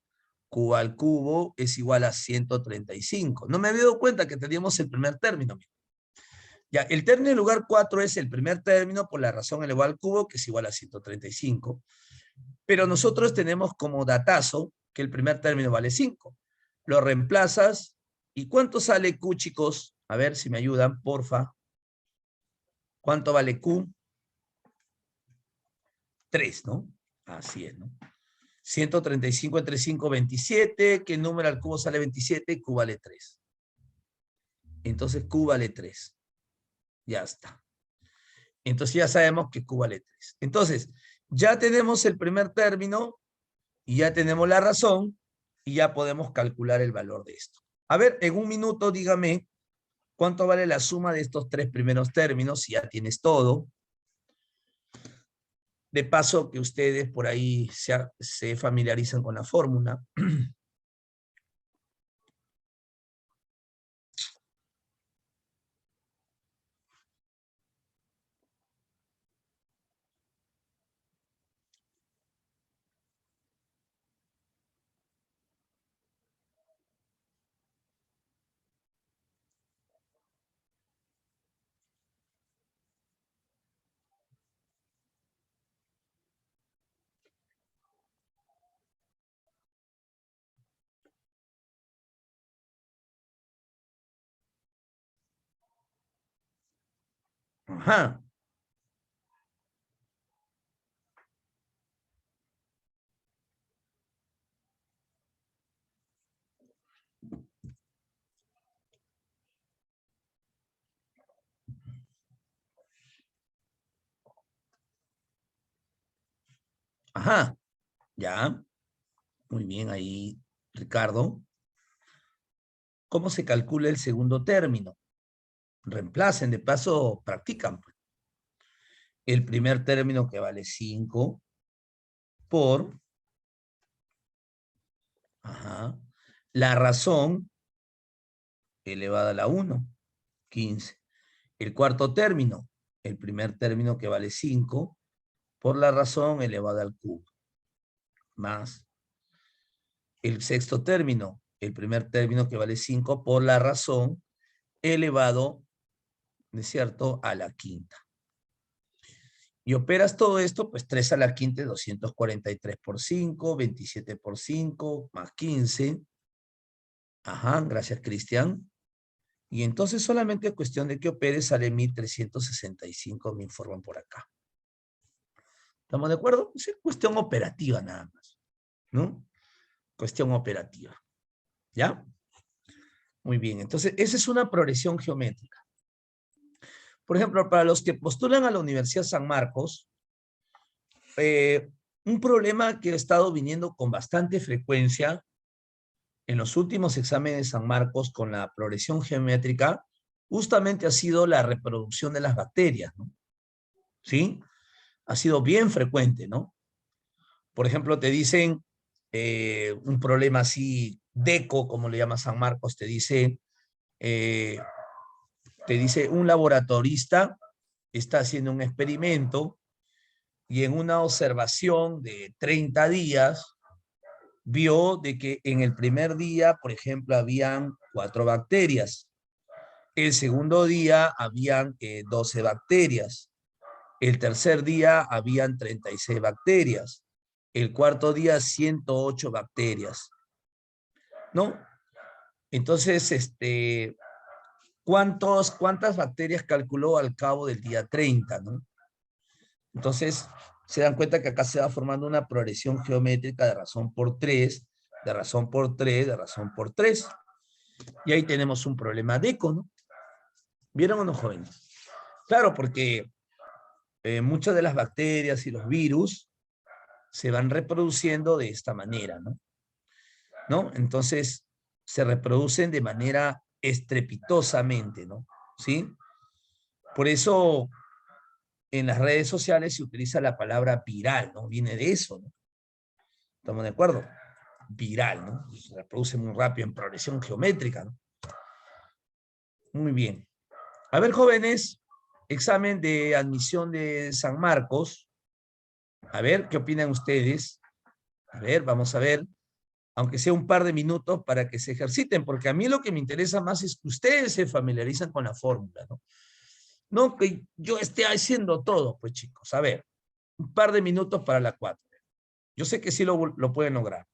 q al cubo es igual a 135. No me había dado cuenta que teníamos el primer término. Ya, el término en lugar 4 es el primer término por la razón elevada al cubo, que es igual a 135. Pero nosotros tenemos como datazo que el primer término vale 5. Lo reemplazas. ¿Y cuánto sale Q, chicos? A ver si me ayudan, porfa. ¿Cuánto vale Q? 3, ¿no? Así es, ¿no? 135 entre 5, 27. ¿Qué número al cubo sale 27? Q vale 3. Entonces Q vale 3. Ya está. Entonces ya sabemos que Q vale 3. Entonces, ya tenemos el primer término y ya tenemos la razón y ya podemos calcular el valor de esto. A ver, en un minuto dígame cuánto vale la suma de estos tres primeros términos, si ya tienes todo. De paso que ustedes por ahí se familiarizan con la fórmula. Ajá. Ajá. Ya. Muy bien ahí, Ricardo. ¿Cómo se calcula el segundo término? Reemplacen, de paso practican. El primer término que vale 5 por la razón elevada a la 1, 15. El cuarto término, el primer término que vale 5 por la razón elevada al cubo, más el sexto término, el primer término que vale 5 por la razón elevado, ¿no es cierto?, a la quinta. Y operas todo esto, pues 3 a la quinta es 243 por 5, 27 por 5, más 15. Ajá, gracias, Cristian. Y entonces solamente es cuestión de que operes, sale 1365, me informan por acá. ¿Estamos de acuerdo? Es cuestión operativa nada más, ¿no? Cuestión operativa. ¿Ya? Muy bien, entonces esa es una progresión geométrica. Por ejemplo, para los que postulan a la Universidad San Marcos, un problema que ha estado viniendo con bastante frecuencia en los últimos exámenes de San Marcos con la progresión geométrica, justamente ha sido la reproducción de las bacterias, ¿no? ¿Sí? Ha sido bien frecuente, ¿no? Por ejemplo, te dicen un problema así, DECO, como le llama San Marcos, te dice un laboratorista está haciendo un experimento y en una observación de 30 días vio de que en el primer día, por ejemplo, habían 4 bacterias. El segundo día habían 12 bacterias. El tercer día habían 36 bacterias. El cuarto día 108 bacterias. ¿No? Entonces, ¿cuántas bacterias calculó al cabo del día 30, ¿no? Entonces, se dan cuenta que acá se va formando una progresión geométrica de razón por 3, de razón por 3, de razón por 3. Y ahí tenemos un problema de eco, ¿no? ¿Vieron o no, jóvenes? Claro, porque muchas de las bacterias y los virus se van reproduciendo de esta manera, ¿no? ¿No? Entonces, se reproducen de manera estrepitosamente, ¿no? ¿Sí? Por eso en las redes sociales se utiliza la palabra viral, ¿no? Viene de eso, ¿no? ¿Estamos de acuerdo? Viral, ¿no? Se reproduce muy rápido en progresión geométrica, ¿no? Muy bien. A ver, jóvenes, examen de admisión de San Marcos. A ver, ¿qué opinan ustedes? A ver, vamos a ver, aunque sea un par de minutos para que se ejerciten, porque a mí lo que me interesa más es que ustedes se familiarizan con la fórmula, ¿no? No que yo esté haciendo todo, pues chicos. A ver, un par de minutos para la 4. Yo sé que sí lo pueden lograr.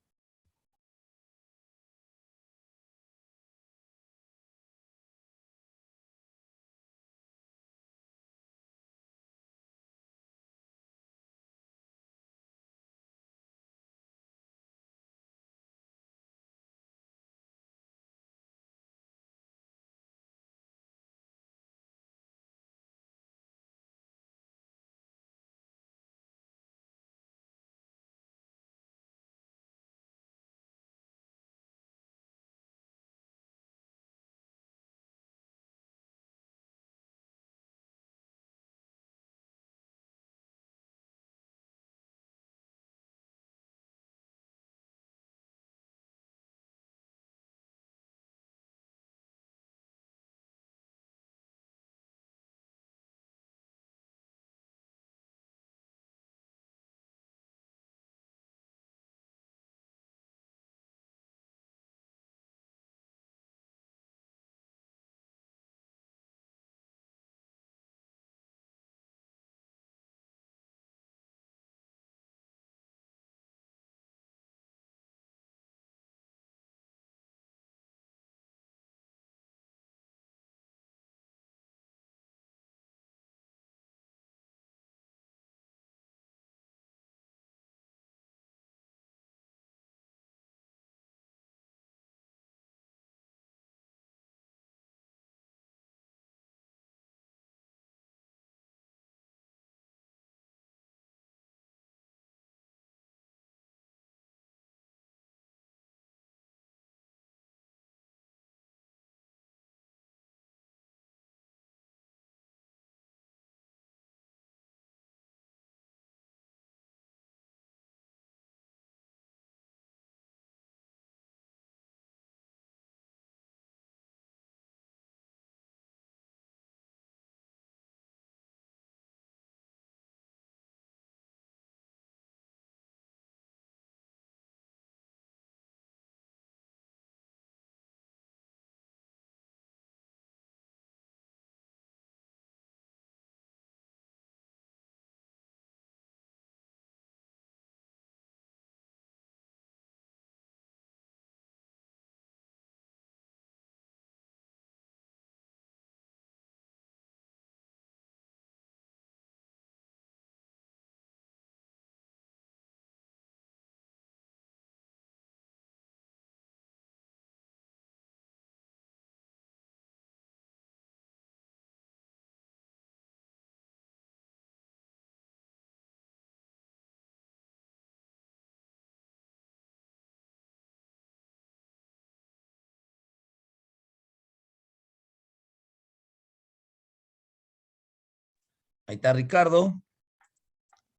Ahí está Ricardo.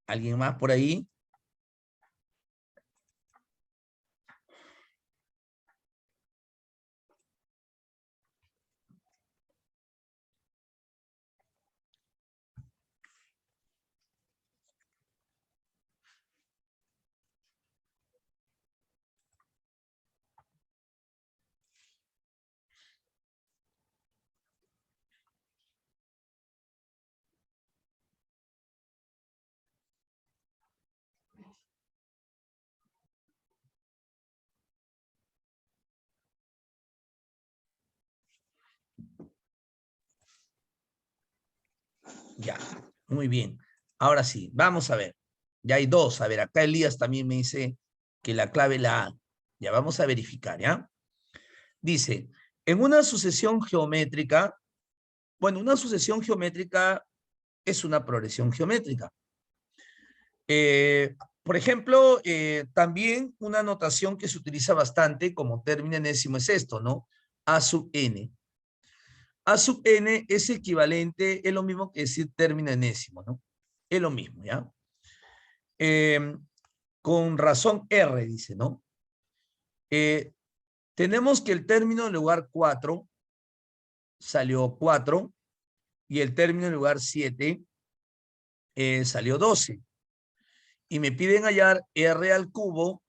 ¿Alguien más por ahí? Ya, muy bien. Ahora sí, vamos a ver. Ya hay dos. A ver, acá Elías también me dice que la clave la A. Ya vamos a verificar, ¿ya? Dice, en una sucesión geométrica, bueno, una sucesión geométrica es una progresión geométrica. Por ejemplo, también una notación que se utiliza bastante como término enésimo es esto, ¿no? A sub n. A sub n es equivalente, es lo mismo que decir término enésimo, ¿no? Es lo mismo, ¿ya? Con razón R, dice, ¿no? Tenemos que el término en lugar 4 salió 4 y el término en lugar 7 salió 12. Y me piden hallar R al cubo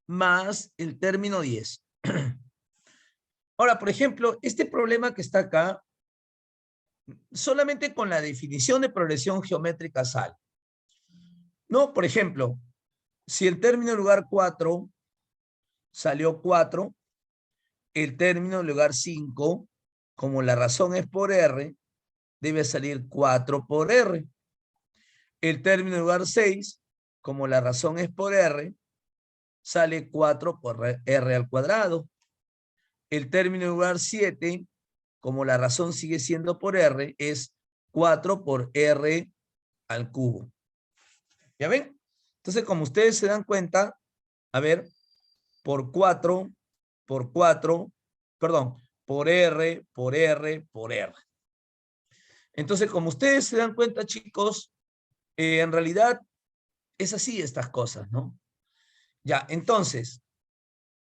más el término 10. Ahora, por ejemplo, este problema que está acá, solamente con la definición de progresión geométrica sale. No, por ejemplo, si el término en lugar 4 salió 4, el término en lugar 5, como la razón es por R, debe salir 4 por R. El término en lugar 6, como la razón es por R, sale 4 por R al cuadrado. El término en lugar 7, como la razón sigue siendo por R, es 4 por R al cubo. ¿Ya ven? Entonces, como ustedes se dan cuenta, a ver, por 4, perdón, por R, por R, por R. Entonces, como ustedes se dan cuenta, chicos, en realidad es así estas cosas, ¿no? Ya, entonces,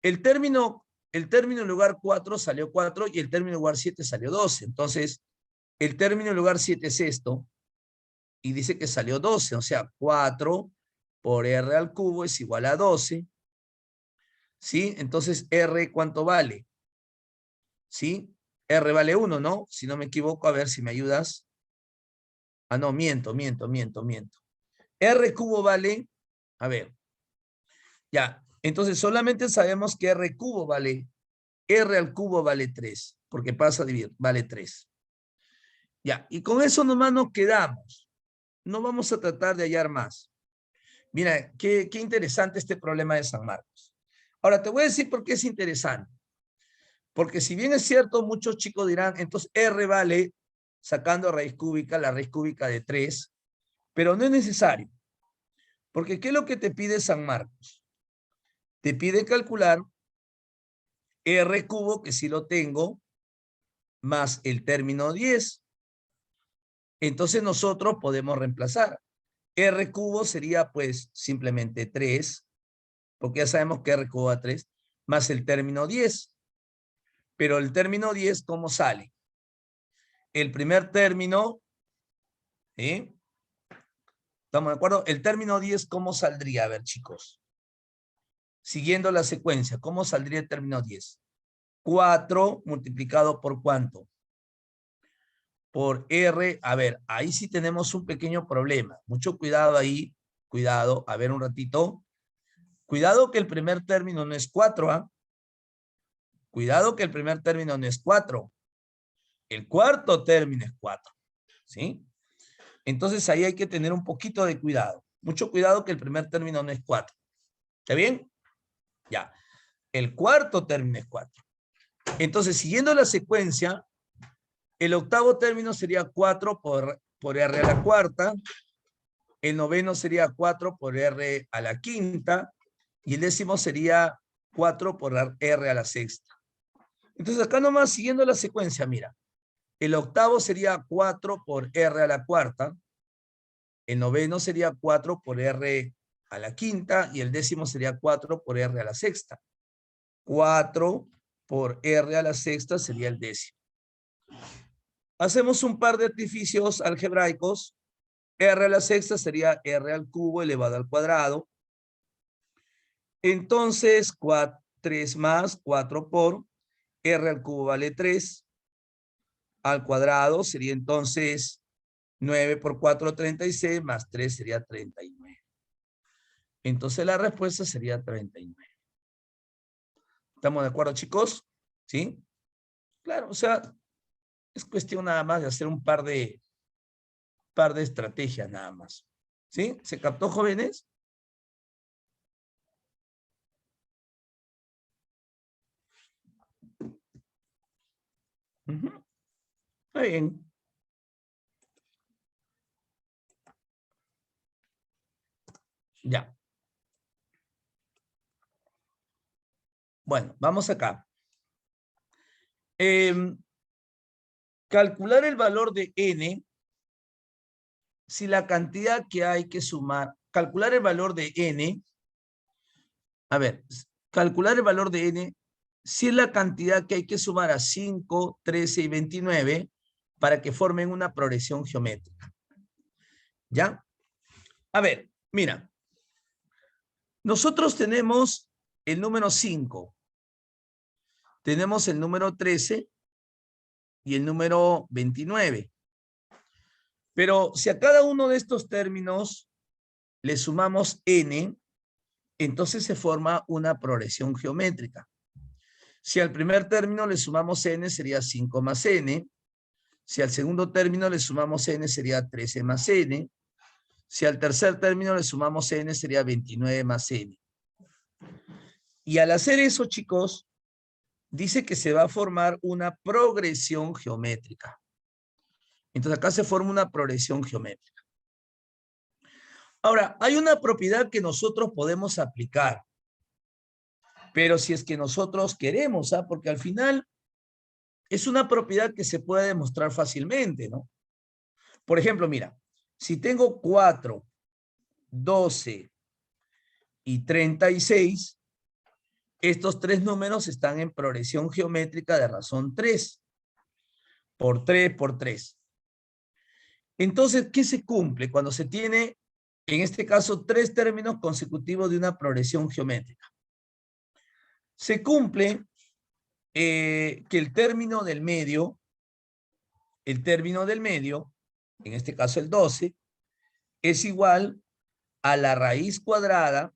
el término en lugar 4 salió 4 y el término en lugar 7 salió 12. Entonces, el término en lugar 7 es esto y dice que salió 12, o sea, 4 por R al cubo es igual a 12. ¿Sí? Entonces, R, ¿cuánto vale? ¿Sí? R vale 1, ¿no? Si no me equivoco, a ver si me ayudas. Ah, no, miento. R cubo vale, a ver, ya. Entonces, solamente sabemos que R cubo vale, R al cubo vale 3, porque pasa a dividir, vale 3. Ya, y con eso nomás nos quedamos. No vamos a tratar de hallar más. Mira, qué interesante este problema de San Marcos. Ahora, te voy a decir por qué es interesante. Porque si bien es cierto, muchos chicos dirán, entonces R vale, sacando raíz cúbica, la raíz cúbica de 3, pero no es necesario. Porque ¿qué es lo que te pide San Marcos? Te pide calcular R cubo, que sí lo tengo, más el término 10. Entonces nosotros podemos reemplazar. R cubo sería pues simplemente 3, porque ya sabemos que R cubo da 3, más el término 10. Pero el término 10, ¿cómo sale? El primer término, ¿sí? ¿Estamos de acuerdo? El término 10, ¿cómo saldría? A ver, chicos. Siguiendo la secuencia, ¿cómo saldría el término 10? 4 multiplicado por ¿cuánto? Por R. A ver, ahí sí tenemos un pequeño problema. Mucho cuidado ahí. Cuidado. A ver un ratito. Cuidado que el primer término no es 4, ¿ah? Cuidado que el primer término no es 4. El cuarto término es 4. ¿Sí? Entonces ahí hay que tener un poquito de cuidado. Mucho cuidado que el primer término no es 4. ¿Está bien? Ya. El cuarto término es 4. Entonces, siguiendo la secuencia, el octavo término sería 4 por R a la cuarta. El noveno sería 4 por R a la quinta. Y el décimo sería 4 por R a la sexta. Entonces, acá nomás siguiendo la secuencia, mira. El octavo sería 4 por R a la cuarta. El noveno sería 4 por R a la quinta. Y el décimo sería 4 por R a la sexta. 4 por R a la sexta sería el décimo. Hacemos un par de artificios algebraicos. R a la sexta sería R al cubo elevado al cuadrado. Entonces, 3 más 4 por R al cubo vale 3. Al cuadrado sería entonces 9 por 4, 36, más 3 sería 39. Entonces la respuesta sería 39. ¿Estamos de acuerdo, chicos? ¿Sí? Claro, o sea, es cuestión nada más de hacer un par de estrategias nada más. ¿Sí? ¿Se captó, jóvenes? Ujú. Está bien. Ya. Bueno, vamos acá. Calcular el valor de n, si la cantidad que hay que sumar, calcular el valor de n, a ver, calcular el valor de n, si es la cantidad que hay que sumar a 5, 13 y 29 para que formen una progresión geométrica. ¿Ya? A ver, mira. Nosotros tenemos el número 5, tenemos el número 13 y el número 29. Pero si a cada uno de estos términos le sumamos n, entonces se forma una progresión geométrica. Si al primer término le sumamos n, sería 5 más n. Si al segundo término le sumamos n, sería 13 más n. Si al tercer término le sumamos n, sería 29 más n. Y al hacer eso, chicos, dice que se va a formar una progresión geométrica. Entonces acá se forma una progresión geométrica. Ahora, hay una propiedad que nosotros podemos aplicar, pero si es que nosotros queremos, ¿ah? Porque al final es una propiedad que se puede demostrar fácilmente, ¿no? Por ejemplo, mira, si tengo 4, 12 y 36, estos tres números están en progresión geométrica de razón 3, por 3, por 3. Entonces, ¿qué se cumple cuando se tiene, en este caso, tres términos consecutivos de una progresión geométrica? Se cumple que el término del medio, en este caso el 12, es igual a la raíz cuadrada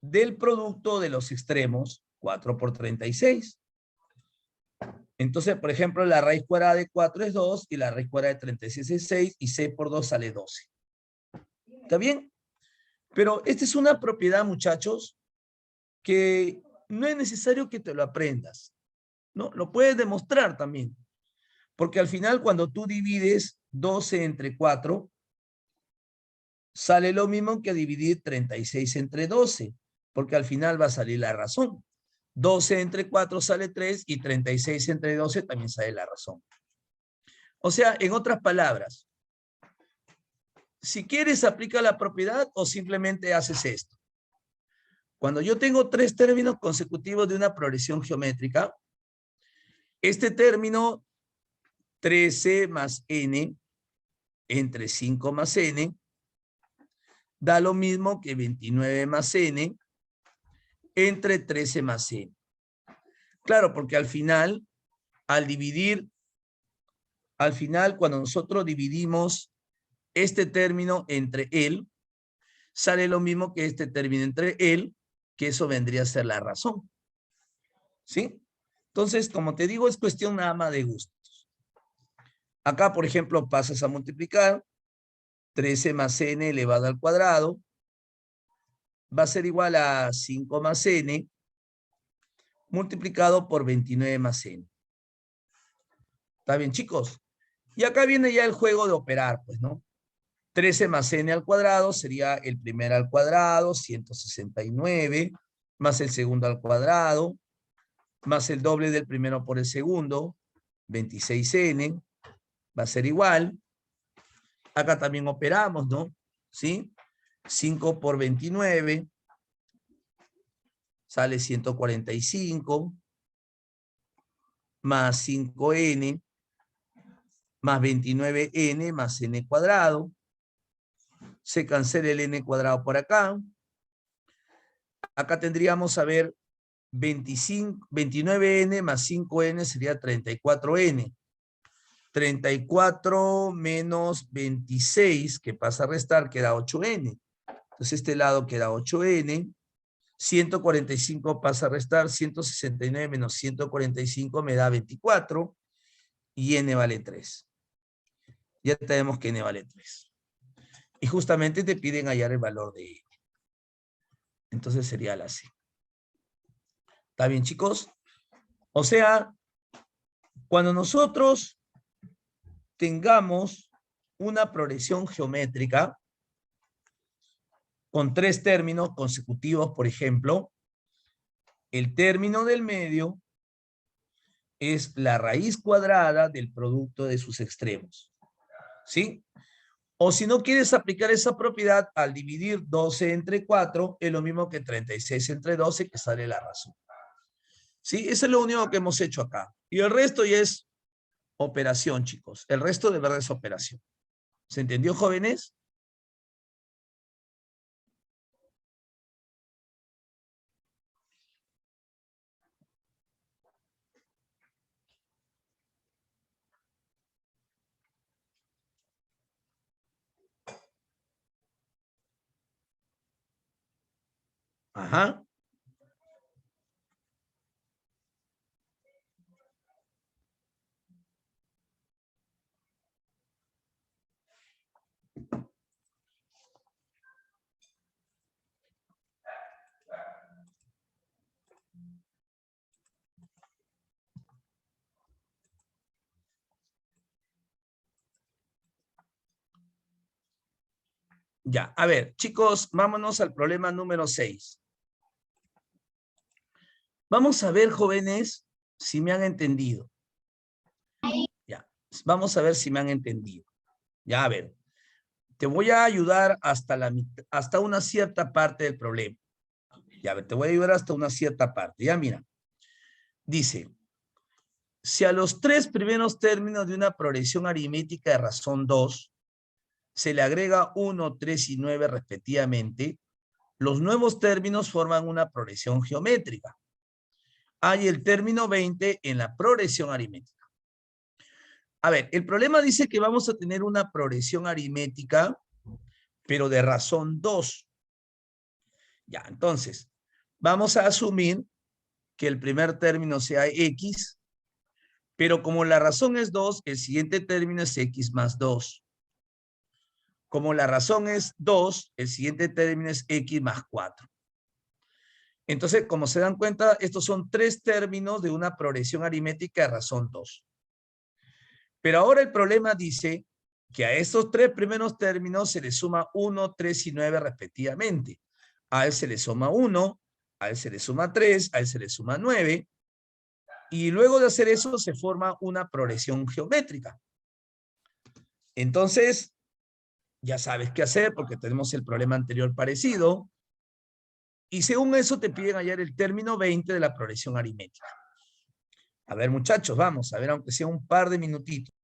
del producto de los extremos, 4 por 36. Entonces, por ejemplo, la raíz cuadrada de 4 es 2 y la raíz cuadrada de 36 es 6 y 6 por 2 sale 12. ¿Está bien? Pero esta es una propiedad, muchachos, que no es necesario que te lo aprendas, ¿no? Lo puedes demostrar también. Porque al final, cuando tú divides 12 entre 4, sale lo mismo que dividir 36 entre 12, porque al final va a salir la razón. 12 entre 4 sale 3 y 36 entre 12 también sale la razón. O sea, en otras palabras, si quieres aplica la propiedad o simplemente haces esto. Cuando yo tengo tres términos consecutivos de una progresión geométrica, este término 13 más n entre 5 más n da lo mismo que 29 más n entre 13 más n. Claro, porque al final, cuando nosotros dividimos este término entre él, sale lo mismo que este término entre él, que eso vendría a ser la razón. ¿Sí? Entonces, como te digo, es cuestión nada más de gustos. Acá, por ejemplo, pasas a multiplicar 13 más n elevado al cuadrado va a ser igual a 5 más n multiplicado por 29 más n. ¿Está bien, chicos? Y acá viene ya el juego de operar, pues, ¿no? 13 más n al cuadrado sería el primero al cuadrado, 169, más el segundo al cuadrado, más el doble del primero por el segundo, 26n, va a ser igual. Acá también operamos, ¿no? ¿Sí? 5 por 29 sale 145, más 5n, más 29n, más n cuadrado. Se cancela el n cuadrado por acá. Acá tendríamos, a ver, 29n más 5n sería 34n. 34 menos 26, que pasa a restar, queda 8n. Entonces este lado queda 8n. 145 pasa a restar, 169 menos 145 me da 24 y n vale 3. Ya tenemos que n vale 3. Y justamente te piden hallar el valor de n. Entonces sería la C. ¿Está bien, chicos? O sea, cuando nosotros tengamos una progresión geométrica, con 3 términos consecutivos, por ejemplo, el término del medio es la raíz cuadrada del producto de sus extremos. ¿Sí? O si no quieres aplicar esa propiedad, al dividir 12 entre 4, es lo mismo que 36 entre 12, que sale la razón. ¿Sí? Eso es lo único que hemos hecho acá. Y el resto ya es operación, chicos. El resto de verdad es operación. ¿Se entendió, jóvenes? Ajá. Ya, a ver, chicos, vámonos al problema número 6. Vamos a ver, jóvenes, si me han entendido. Ya, vamos a ver si me han entendido. Ya, a ver, te voy a ayudar hasta una cierta parte del problema. Ya, a ver, te voy a ayudar hasta una cierta parte. Ya, mira. Dice, si a los 3 primeros términos de una progresión aritmética de razón 2 se le agrega 1, 3 y 9 respectivamente, los nuevos términos forman una progresión geométrica. Hay el término 20 en la progresión aritmética. A ver, el problema dice que vamos a tener una progresión aritmética, pero de razón 2. Ya, entonces, vamos a asumir que el primer término sea x, pero como la razón es 2, el siguiente término es x más 2. Como la razón es 2, el siguiente término es x más 4. Entonces, como se dan cuenta, estos son 3 términos de una progresión aritmética de razón 2. Pero ahora el problema dice que a estos 3 primeros términos se le suma 1, 3 y 9 respectivamente. A él se le suma 1, a él se le suma 3, a él se le suma 9. Y luego de hacer eso se forma una progresión geométrica. Entonces, ya sabes qué hacer porque tenemos el problema anterior parecido. Y según eso te piden hallar el término 20 de la progresión aritmética. A ver, muchachos, vamos a ver, aunque sea un par de minutitos.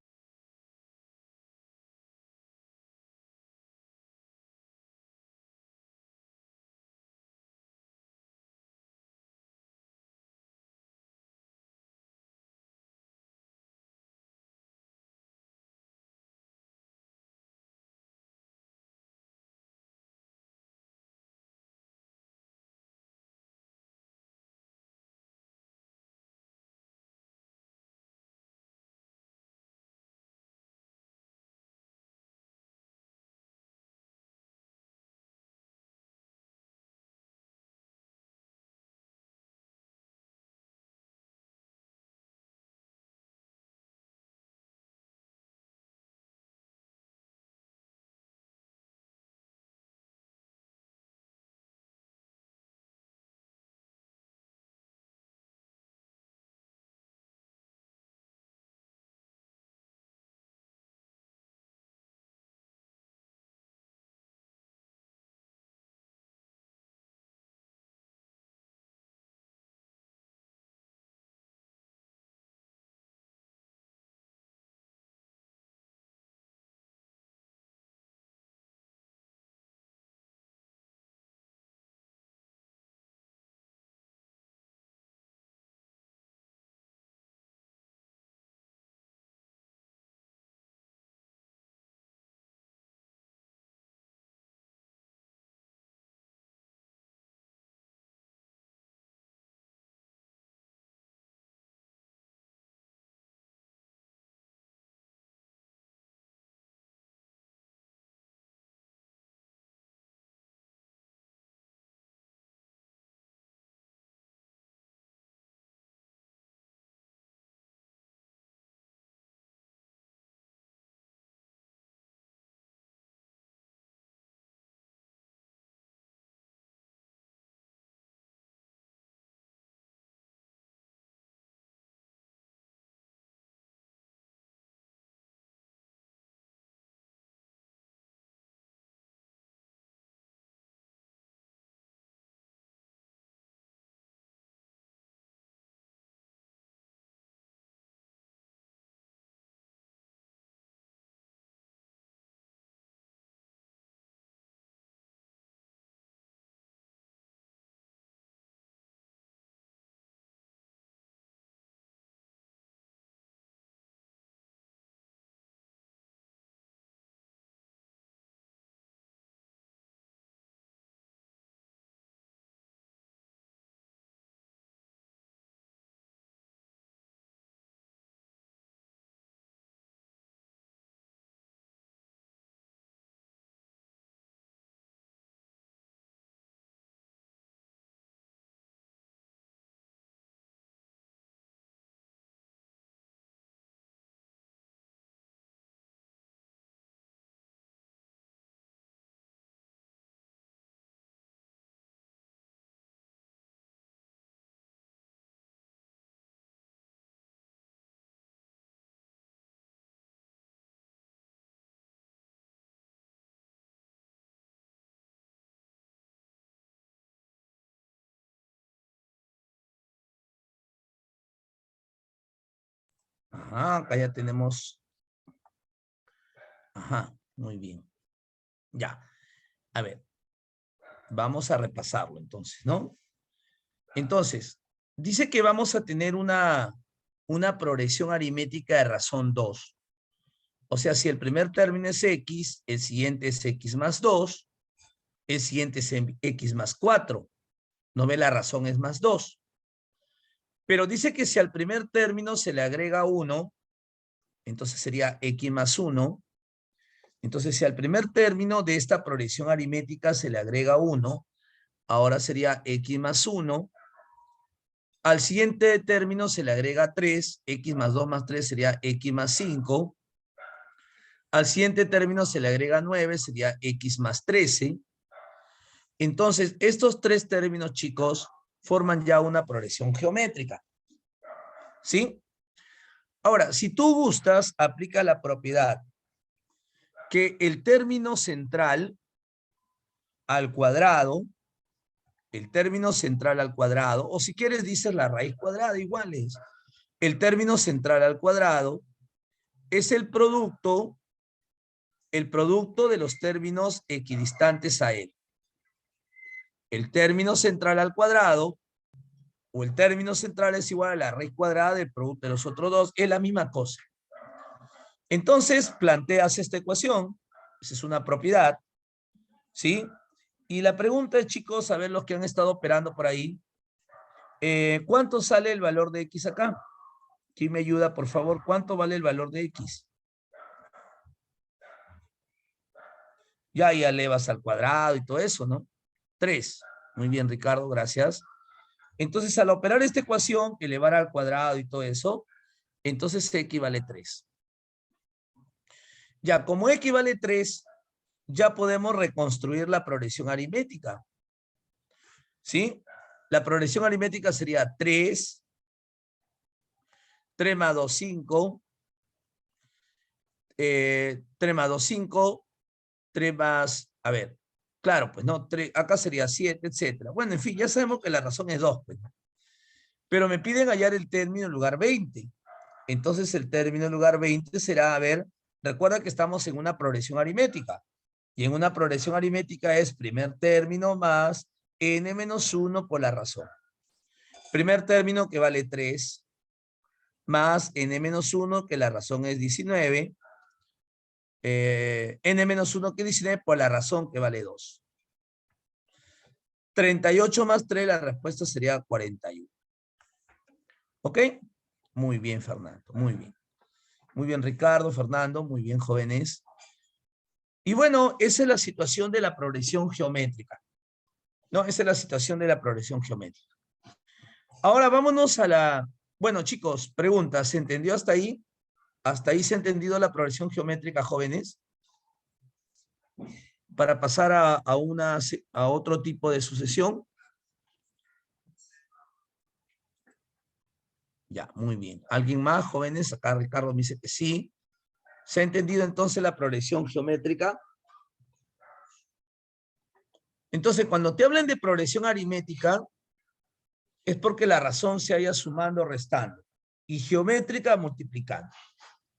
Ajá, acá ya tenemos. Ajá, muy bien. Ya. A ver, vamos a repasarlo entonces, ¿no? Entonces, dice que vamos a tener una progresión aritmética de razón 2. O sea, si el primer término es x, el siguiente es x más 2, el siguiente es x más 4. ¿No ve? La razón es más 2. Pero dice que si al primer término se le agrega 1, entonces sería x más 1. Entonces, si al primer término de esta progresión aritmética se le agrega 1, ahora sería x más 1. Al siguiente término se le agrega 3, x más 2 más 3 sería x más 5. Al siguiente término se le agrega 9, sería x más 13. Entonces, estos tres términos, chicos, forman ya una progresión geométrica. ¿Sí? Ahora, si tú gustas, aplica la propiedad que el término central al cuadrado, o si quieres dices la raíz cuadrada, igual es. El término central al cuadrado es el producto de los términos equidistantes a él. El término central al cuadrado o el término central es igual a la raíz cuadrada del producto de los otros dos, es la misma cosa. Entonces, planteas esta ecuación, esa es una propiedad, ¿sí? Y la pregunta es, chicos, a ver los que han estado operando por ahí, ¿cuánto sale el valor de x acá? ¿Quién me ayuda, por favor? ¿Cuánto vale el valor de x? Ya elevas al cuadrado y todo eso, ¿no? 3. Muy bien, Ricardo, gracias. Entonces, al operar esta ecuación, elevar al cuadrado y todo eso, entonces x vale 3. Ya, como x vale 3, ya podemos reconstruir la progresión aritmética. ¿Sí? La progresión aritmética sería 3 más 2, 5, 3 más 2, 5, 3 más, a ver, claro, pues no, 3, acá sería 7, etcétera. Bueno, en fin, ya sabemos que la razón es 2, pues. Pero me piden hallar el término en lugar 20. Entonces el término en lugar 20 será, a ver, recuerda que estamos en una progresión aritmética. Y en una progresión aritmética es primer término más n menos 1 por la razón. Primer término que vale 3 más n menos 1 que la razón es 19. N menos 1 que 19 por la razón que vale 2. 38 más 3, la respuesta sería 41. ¿Ok? Muy bien, Fernando, muy bien. Muy bien, Ricardo, Fernando, muy bien, jóvenes. Y bueno, esa es la situación de la progresión geométrica. ¿No? Esa es la situación de la progresión geométrica. Ahora vámonos a la... Bueno, chicos, pregunta, ¿se entendió hasta ahí? ¿Hasta ahí se ha entendido la progresión geométrica, jóvenes? Para pasar a otro tipo de sucesión. Ya, muy bien. ¿Alguien más, jóvenes? Acá Ricardo me dice que sí. ¿Se ha entendido entonces la progresión geométrica? Entonces, cuando te hablan de progresión aritmética, es porque la razón se haya sumando o restando. Y geométrica multiplicando.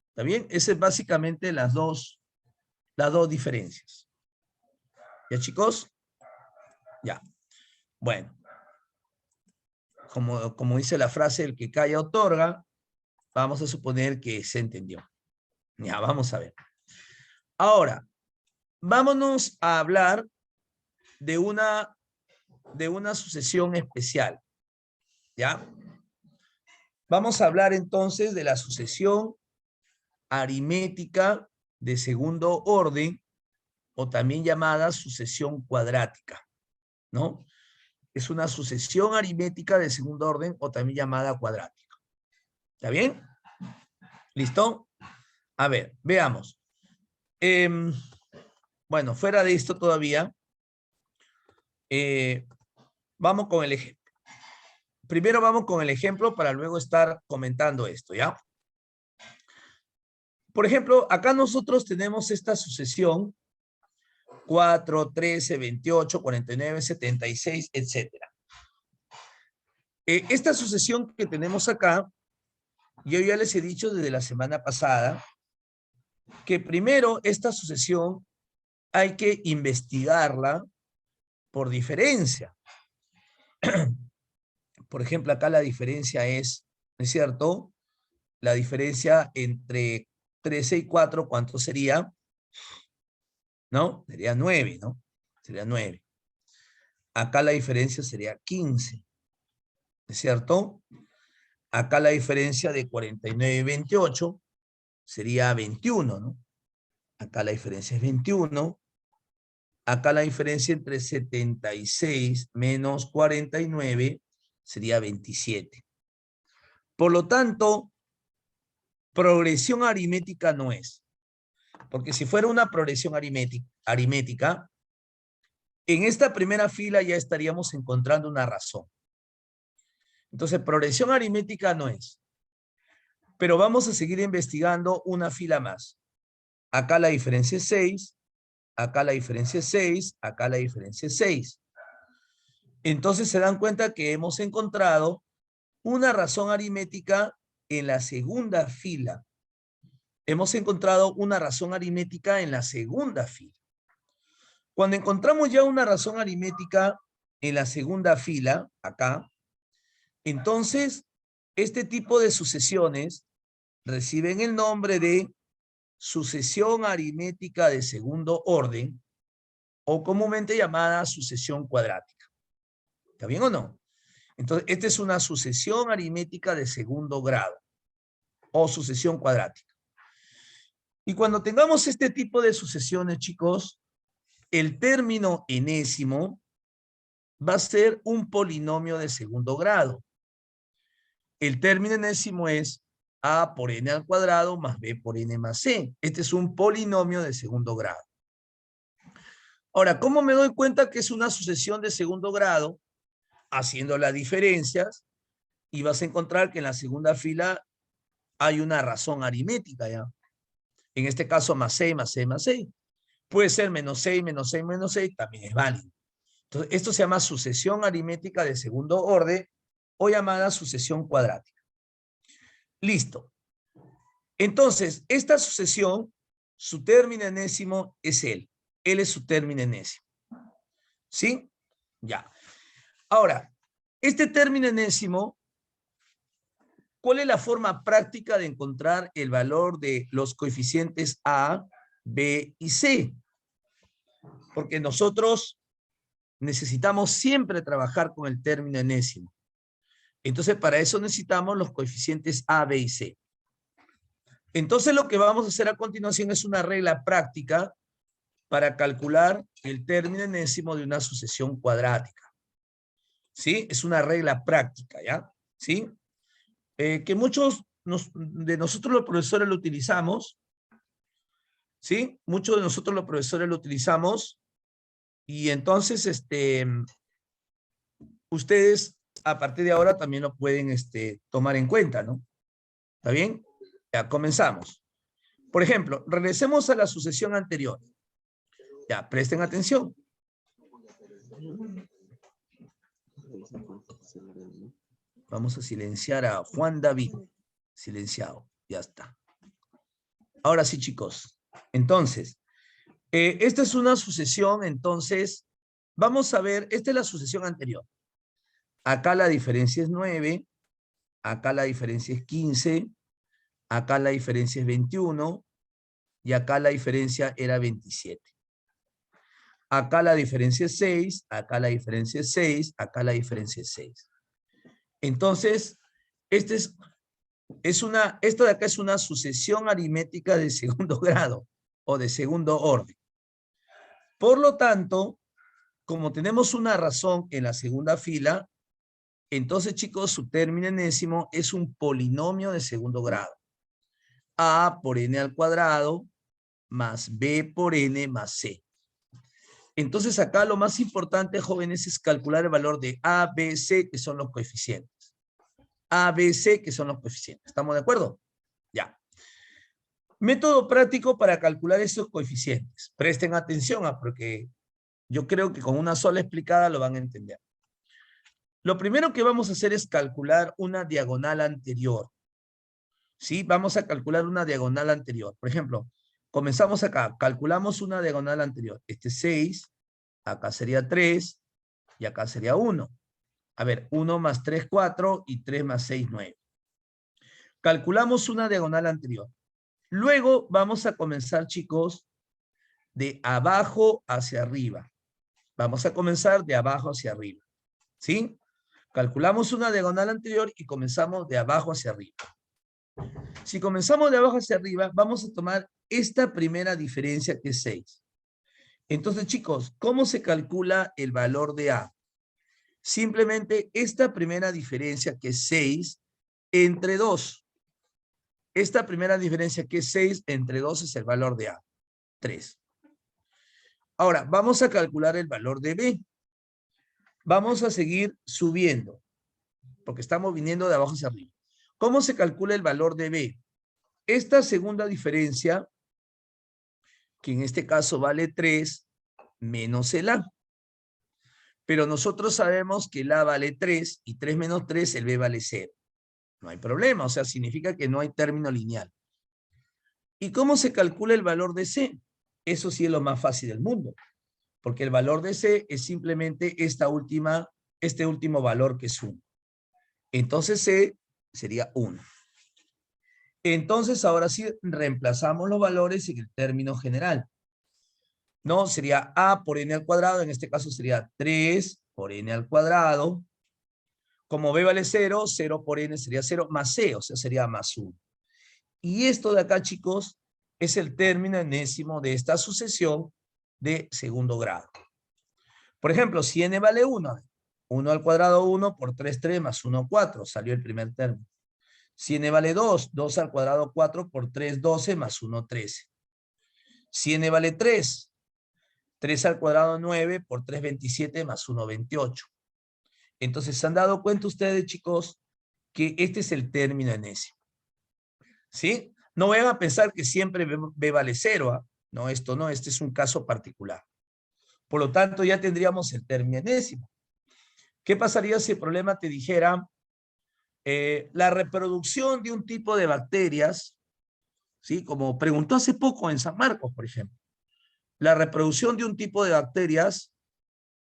¿Está bien? Esas es básicamente las dos diferencias. ¿Ya, chicos? Ya. Bueno. Como dice la frase, el que calla otorga, vamos a suponer que se entendió. Ya, vamos a ver. Ahora, vámonos a hablar de una sucesión especial. ¿Ya? Vamos a hablar entonces de la sucesión aritmética de segundo orden, o también llamada sucesión cuadrática, ¿no? Es una sucesión aritmética de segundo orden, o también llamada cuadrática. ¿Está bien? ¿Listo? A ver, veamos. Bueno, fuera de esto todavía, vamos con el ejemplo. Primero vamos con el ejemplo para luego estar comentando esto, ¿ya? Por ejemplo, acá nosotros tenemos esta sucesión 4, 13, 28, 49, 76, etcétera. Esta sucesión que tenemos acá Yo ya les he dicho desde la semana pasada que primero esta sucesión hay que investigarla por diferencia. Por ejemplo, acá la diferencia ¿no es cierto? La diferencia entre 13 y 4, ¿cuánto sería? ¿No? Sería 9, ¿no? Sería 9. Acá la diferencia sería 15, ¿es cierto? Acá la diferencia de 49 y 28 sería 21, ¿no? Acá la diferencia es 21. Acá la diferencia entre 76 menos 49 sería 27. Por lo tanto, progresión aritmética no es. Porque si fuera una progresión aritmética, en esta primera fila ya estaríamos encontrando una razón. Entonces, progresión aritmética no es. Pero vamos a seguir investigando una fila más. Acá la diferencia es 6, acá la diferencia es 6, acá la diferencia es 6. Entonces se dan cuenta que hemos encontrado una razón aritmética en la segunda fila. Hemos encontrado una razón aritmética en la segunda fila. Cuando encontramos ya una razón aritmética en la segunda fila, acá, entonces este tipo de sucesiones reciben el nombre de sucesión aritmética de segundo orden o comúnmente llamada sucesión cuadrática. ¿Está bien o no? Entonces, esta es una sucesión aritmética de segundo grado o sucesión cuadrática. Y cuando tengamos este tipo de sucesiones, chicos, el término enésimo va a ser un polinomio de segundo grado. El término enésimo es a por n al cuadrado más b por n más c. Este es un polinomio de segundo grado. Ahora, ¿cómo me doy cuenta que es una sucesión de segundo grado? Haciendo las diferencias, y vas a encontrar que en la segunda fila hay una razón aritmética, ¿ya? En este caso, más 6, más 6, más 6. Puede ser menos 6, menos 6, menos 6, también es válido. Entonces, esto se llama sucesión aritmética de segundo orden o llamada sucesión cuadrática. Listo. Entonces, esta sucesión, su término enésimo es L. L es su término enésimo. ¿Sí? Ya. Ahora, este término enésimo, ¿cuál es la forma práctica de encontrar el valor de los coeficientes A, B y C? Porque nosotros necesitamos siempre trabajar con el término enésimo. Entonces, para eso necesitamos los coeficientes A, B y C. Entonces, lo que vamos a hacer a continuación es una regla práctica para calcular el término enésimo de una sucesión cuadrática. ¿Sí? Es una regla práctica, ¿ya? ¿Sí? Que muchos de nosotros los profesores lo utilizamos, ¿sí? Muchos de nosotros los profesores lo utilizamos y entonces, ustedes a partir de ahora también lo pueden, tomar en cuenta, ¿no? ¿Está bien? Ya, comenzamos. Por ejemplo, regresemos a la sucesión anterior. Ya, presten atención. Vamos a silenciar a Juan David. Silenciado, ya está. Ahora sí, chicos. Entonces, esta es una sucesión, entonces, vamos a ver, esta es la sucesión anterior. Acá la diferencia es 9, acá la diferencia es 15, acá la diferencia es 21 y acá la diferencia era 27. Acá la diferencia es 6, acá la diferencia es 6, acá la diferencia es 6. Entonces, esto de acá es una sucesión aritmética de segundo grado o de segundo orden. Por lo tanto, como tenemos una razón en la segunda fila, entonces, chicos, su término enésimo es un polinomio de segundo grado. A por n al cuadrado más b por n más c. Entonces, acá lo más importante, jóvenes, es calcular el valor de A, B, C, que son los coeficientes. A, B, C, que son los coeficientes. ¿Estamos de acuerdo? Ya. Método práctico para calcular esos coeficientes. Presten atención, porque yo creo que con una sola explicada lo van a entender. Lo primero que vamos a hacer es calcular una diagonal anterior. ¿sí? Vamos a calcular una diagonal anterior. Por ejemplo, comenzamos acá, calculamos una diagonal anterior. Este es 6, acá sería 3 y acá sería 1. A ver, 1 más 3, 4 y 3 más 6, 9. Calculamos una diagonal anterior. Luego vamos a comenzar, chicos, de abajo hacia arriba. Vamos a comenzar de abajo hacia arriba, ¿sí? Calculamos una diagonal anterior y comenzamos de abajo hacia arriba. Si comenzamos de abajo hacia arriba, vamos a tomar esta primera diferencia que es 6. Entonces, chicos, ¿cómo se calcula el valor de A? Simplemente esta primera diferencia que es 6 entre 2. Esta primera diferencia que es 6 entre 2 es el valor de A, 3. Ahora, vamos a calcular el valor de B. Vamos a seguir subiendo, porque estamos viniendo de abajo hacia arriba. ¿Cómo se calcula el valor de B? Esta segunda diferencia, que en este caso vale 3, menos el A. Pero nosotros sabemos que el A vale 3 y 3 menos 3, el B vale 0. No hay problema, o sea, significa que no hay término lineal. ¿Y cómo se calcula el valor de C? Eso sí es lo más fácil del mundo, porque el valor de C es simplemente este último valor que es 1. Entonces C sería 1. Entonces ahora sí reemplazamos los valores en el término general. No, sería A por n al cuadrado, en este caso sería 3 por n al cuadrado. Como B vale 0, 0 por n sería 0 más C, o sea, sería más 1. Y esto de acá, chicos, es el término enésimo de esta sucesión de segundo grado. Por ejemplo, si n vale 1, 1 al cuadrado 1 por 3, 3 más 1, 4, salió el primer término. Si n vale 2, 2 al cuadrado 4 por 3, 12 más 1, 13. Si n vale 3, 3 al cuadrado 9 por 3, 27 más 1, 28. Entonces, ¿se han dado cuenta ustedes, chicos, que este es el término enésimo? ¿Sí? No vayan a pensar que siempre B vale 0. ¿Ah? No, esto no, este es un caso particular. Por lo tanto, ya tendríamos el término enésimo. ¿Qué pasaría si el problema te dijera la reproducción de un tipo de bacterias, ¿sí? Como preguntó hace poco en San Marcos, por ejemplo. La reproducción de un tipo de bacterias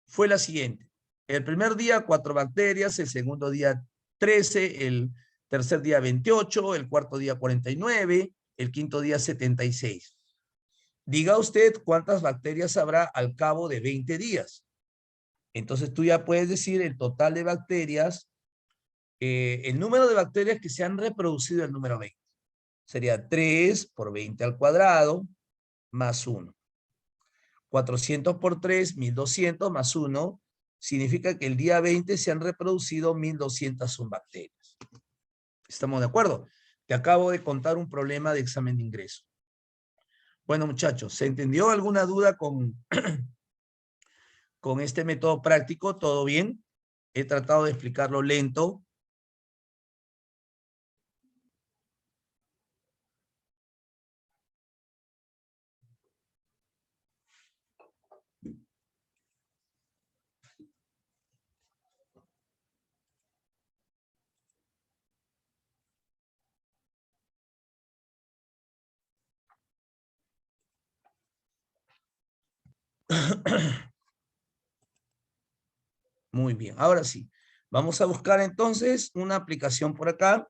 fue la siguiente. El primer día 4 bacterias, el segundo día 13, el tercer día 28, el cuarto día 49, el quinto día 76. Diga usted cuántas bacterias habrá al cabo de 20 días. Entonces tú ya puedes decir el total de bacterias, el número de bacterias que se han reproducido el número 20. Sería 3 por 20 al cuadrado más 1. 400 por 3, 1200 más 1, significa que el día 20 se han reproducido 1201 bacterias. ¿Estamos de acuerdo? Te acabo de contar un problema de examen de ingreso. Bueno, muchachos, ¿se entendió alguna duda con este método práctico? ¿Todo bien? He tratado de explicarlo lento. Muy bien, ahora sí. Vamos a buscar entonces una aplicación por acá.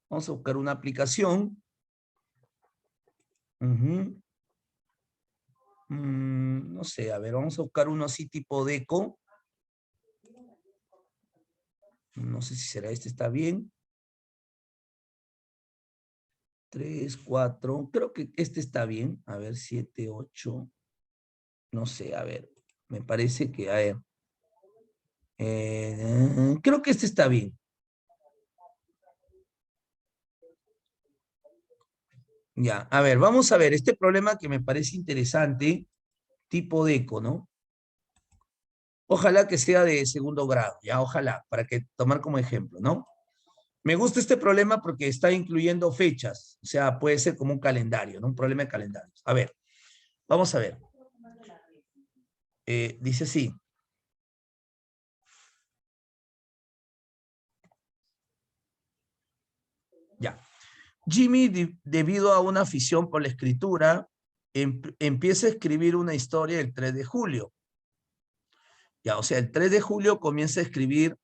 Vamos a buscar una aplicación. No sé, a ver, vamos a buscar uno así tipo deco. No sé si será este, está bien. 3, 4, creo que este está bien. A ver, 7, 8. No sé, a ver. Me parece que, a ver. Creo que este está bien. Ya, a ver, vamos a ver. Este problema que me parece interesante, tipo deco, ¿no? Ojalá que sea de segundo grado, ya, ojalá, para que tomar como ejemplo, ¿no? Me gusta este problema porque está incluyendo fechas, o sea, puede ser como un calendario, ¿no? Un problema de calendarios. A ver, vamos a ver. Dice así. Ya. Jimmy, debido a una afición por la escritura, empieza a escribir una historia el 3 de julio. Ya, o sea, el 3 de julio comienza a escribir,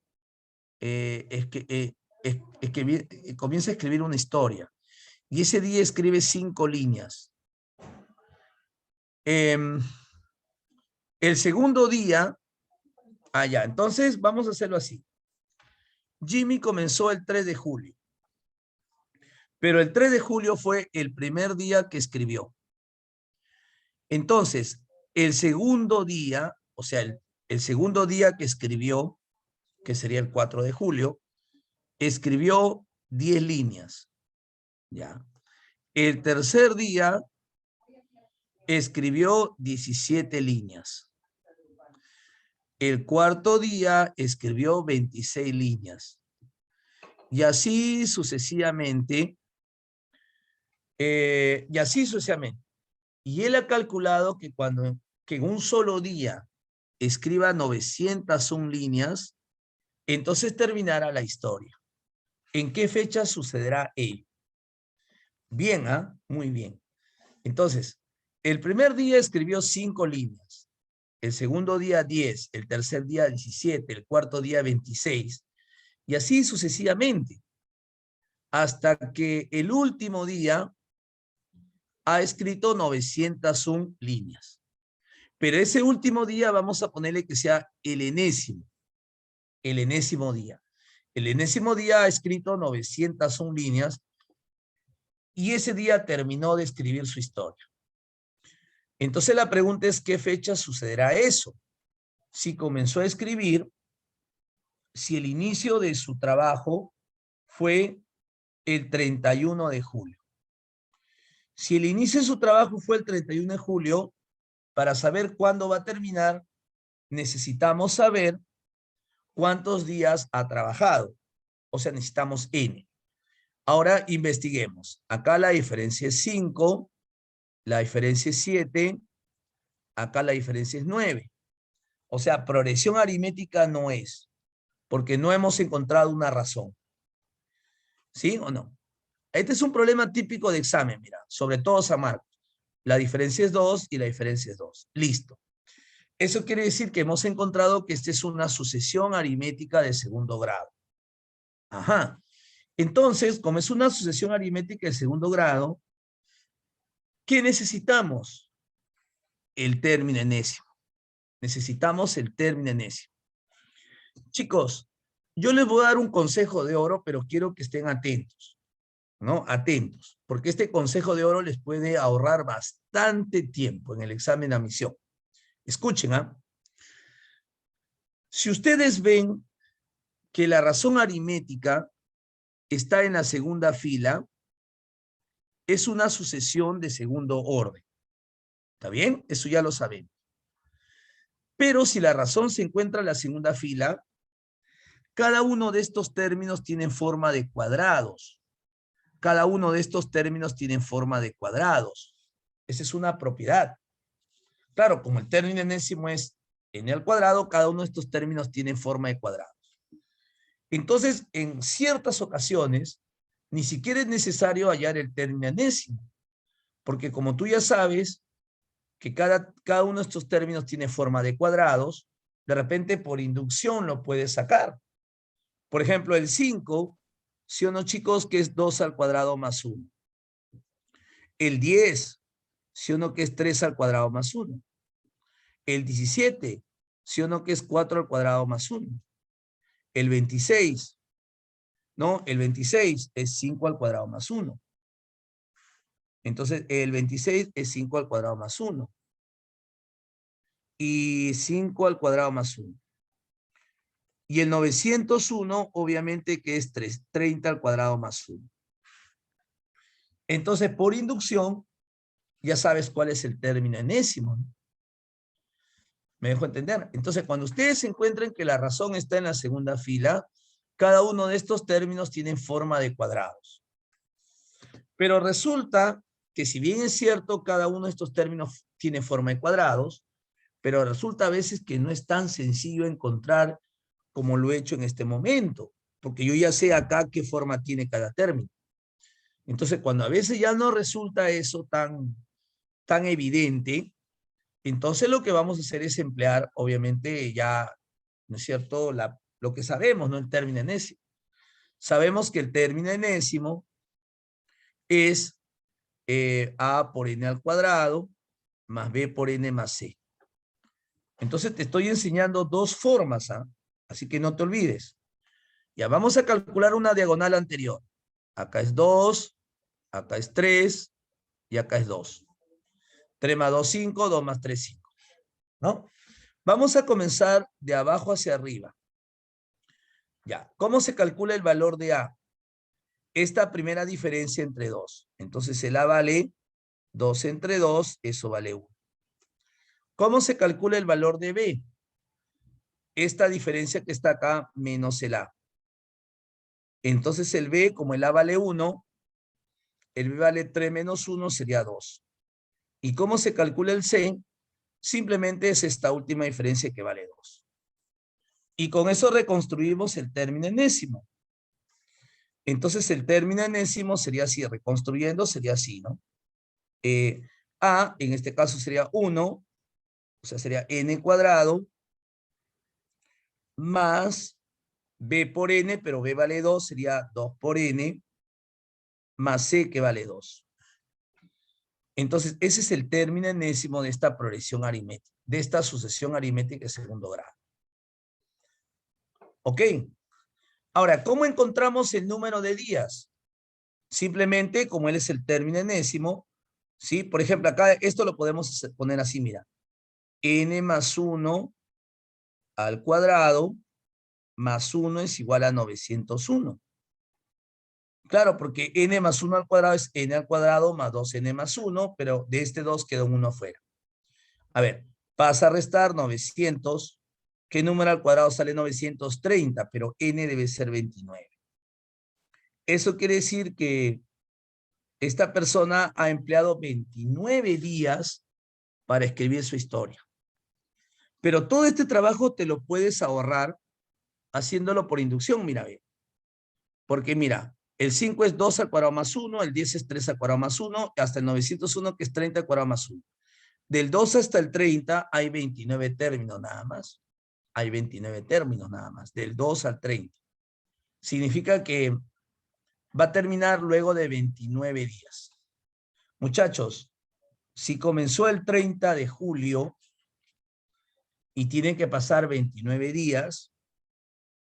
comienza a escribir una historia. Y ese día escribe 5 líneas. El segundo día, ya, entonces vamos a hacerlo así. Jimmy comenzó el 3 de julio. Pero el 3 de julio fue el primer día que escribió. Entonces, el segundo día, o sea, el segundo día que escribió, que sería el 4 de julio, escribió 10 líneas. ¿Ya? El tercer día escribió 17 líneas. El cuarto día escribió 26 líneas. Y así sucesivamente. Y así sucesivamente. Y él ha calculado que que en un solo día escriba 901 líneas, entonces terminará la historia. ¿En qué fecha sucederá ello? Bien, ¿ah? Muy bien. Entonces, el primer día escribió 5 líneas, el segundo día 10, el tercer día 17, el cuarto día 26, y así sucesivamente, hasta que el último día ha escrito 901 líneas. Pero ese último día vamos a ponerle que sea el enésimo día. El enésimo día ha escrito 901 líneas y ese día terminó de escribir su historia. Entonces la pregunta es, ¿qué fecha sucederá eso? Si comenzó a escribir, si el inicio de su trabajo fue el 31 de julio. Si el inicio de su trabajo fue el 31 de julio, para saber cuándo va a terminar, necesitamos saber cuántos días ha trabajado. O sea, necesitamos N. Ahora investiguemos. Acá la diferencia es 5, la diferencia es 7, acá la diferencia es 9. O sea, progresión aritmética no es, porque no hemos encontrado una razón. ¿Sí o no? Este es un problema típico de examen, mira, sobre todo San Marcos. La diferencia es 2 y la diferencia es 2. Listo. Eso quiere decir que hemos encontrado que esta es una sucesión aritmética de segundo grado. Ajá. Entonces, como es una sucesión aritmética de segundo grado, ¿qué necesitamos? El término enésimo. Necesitamos el término enésimo. Chicos, yo les voy a dar un consejo de oro, pero quiero que estén atentos, ¿no? Atentos, porque este consejo de oro les puede ahorrar bastante tiempo en el examen de admisión. Escuchen, ¿ah? Si ustedes ven que la razón aritmética está en la segunda fila, es una sucesión de segundo orden. ¿Está bien? Eso ya lo sabemos. Pero si la razón se encuentra en la segunda fila, cada uno de estos términos tiene forma de cuadrados. Cada uno de estos términos tiene forma de cuadrados. Esa es una propiedad. Claro, como el término enésimo es n al cuadrado, cada uno de estos términos tiene forma de cuadrados. Entonces, en ciertas ocasiones, ni siquiera es necesario hallar el término enésimo, porque como tú ya sabes que cada uno de estos términos tiene forma de cuadrados, de repente por inducción lo puedes sacar. Por ejemplo, el 5, ¿sí o no, chicos? Que es 2 al cuadrado más 1. El 10, ¿sí o no? Que es 3 al cuadrado más 1. El 17, ¿sí o no? Que es 4 al cuadrado más 1. El 26, ¿no? El 26 es 5 al cuadrado más 1. Entonces, el 26 es 5 al cuadrado más 1. Y 5 al cuadrado más 1. Y el 901, obviamente, que es 30 al cuadrado más 1. Entonces, por inducción, ya sabes cuál es el término enésimo, ¿no? ¿Me dejo entender? Entonces, cuando ustedes encuentren que la razón está en la segunda fila, cada uno de estos términos tiene forma de cuadrados. Pero resulta que si bien es cierto, cada uno de estos términos tiene forma de cuadrados, pero resulta a veces que no es tan sencillo encontrar como lo he hecho en este momento, porque yo ya sé acá qué forma tiene cada término. Entonces, cuando a veces ya no resulta eso tan evidente, entonces lo que vamos a hacer es emplear, obviamente, ya, ¿no es cierto?, lo que sabemos, ¿no? El término enésimo. Sabemos que el término enésimo es a por n al cuadrado más b por n más c. Entonces te estoy enseñando dos formas, ¿ah? Así que no te olvides. Ya vamos a calcular una diagonal anterior. Acá es 2, acá es 3 y acá es 2. 3 más 2, 5, 2 más 3, 5. ¿No? Vamos a comenzar de abajo hacia arriba. Ya, ¿cómo se calcula el valor de A? Esta primera diferencia entre 2. Entonces el A vale 2 entre 2, eso vale 1. ¿Cómo se calcula el valor de B? Esta diferencia que está acá menos el A. Entonces el B, como el A vale 1, el B vale 3 menos 1 sería 2. ¿Y cómo se calcula el C? Simplemente es esta última diferencia que vale 2. Y con eso reconstruimos el término enésimo. Entonces el término enésimo sería así, reconstruyendo sería así, ¿no? A, en este caso sería 1, o sea, sería n cuadrado, más b por n, pero b vale 2, sería 2 por n, más c que vale 2. Entonces, ese es el término enésimo de esta progresión aritmética, de esta sucesión aritmética de segundo grado. ¿Ok? Ahora, ¿cómo encontramos el número de días? Simplemente, como él es el término enésimo, ¿sí? Por ejemplo, acá esto lo podemos poner así, mira. N más 1 al cuadrado más 1 es igual a 901. Claro, porque n más 1 al cuadrado es n al cuadrado más 2n más 1, pero de este 2 queda un 1 afuera. A ver, pasa a restar 900. ¿Qué número al cuadrado sale 930? Pero n debe ser 29. Eso quiere decir que esta persona ha empleado 29 días para escribir su historia. Pero todo este trabajo te lo puedes ahorrar haciéndolo por inducción, mira, ve. Porque mira, el 5 es 2 al cuadrado más 1, el 10 es 3 al cuadrado más 1, hasta el 901 que es 30 al cuadrado más 1. Del 2 hasta el 30 hay 29 términos nada más. Hay 29 términos nada más, del 2 al 30. Significa que va a terminar luego de 29 días. Muchachos, si comenzó el 30 de julio y tiene que pasar 29 días,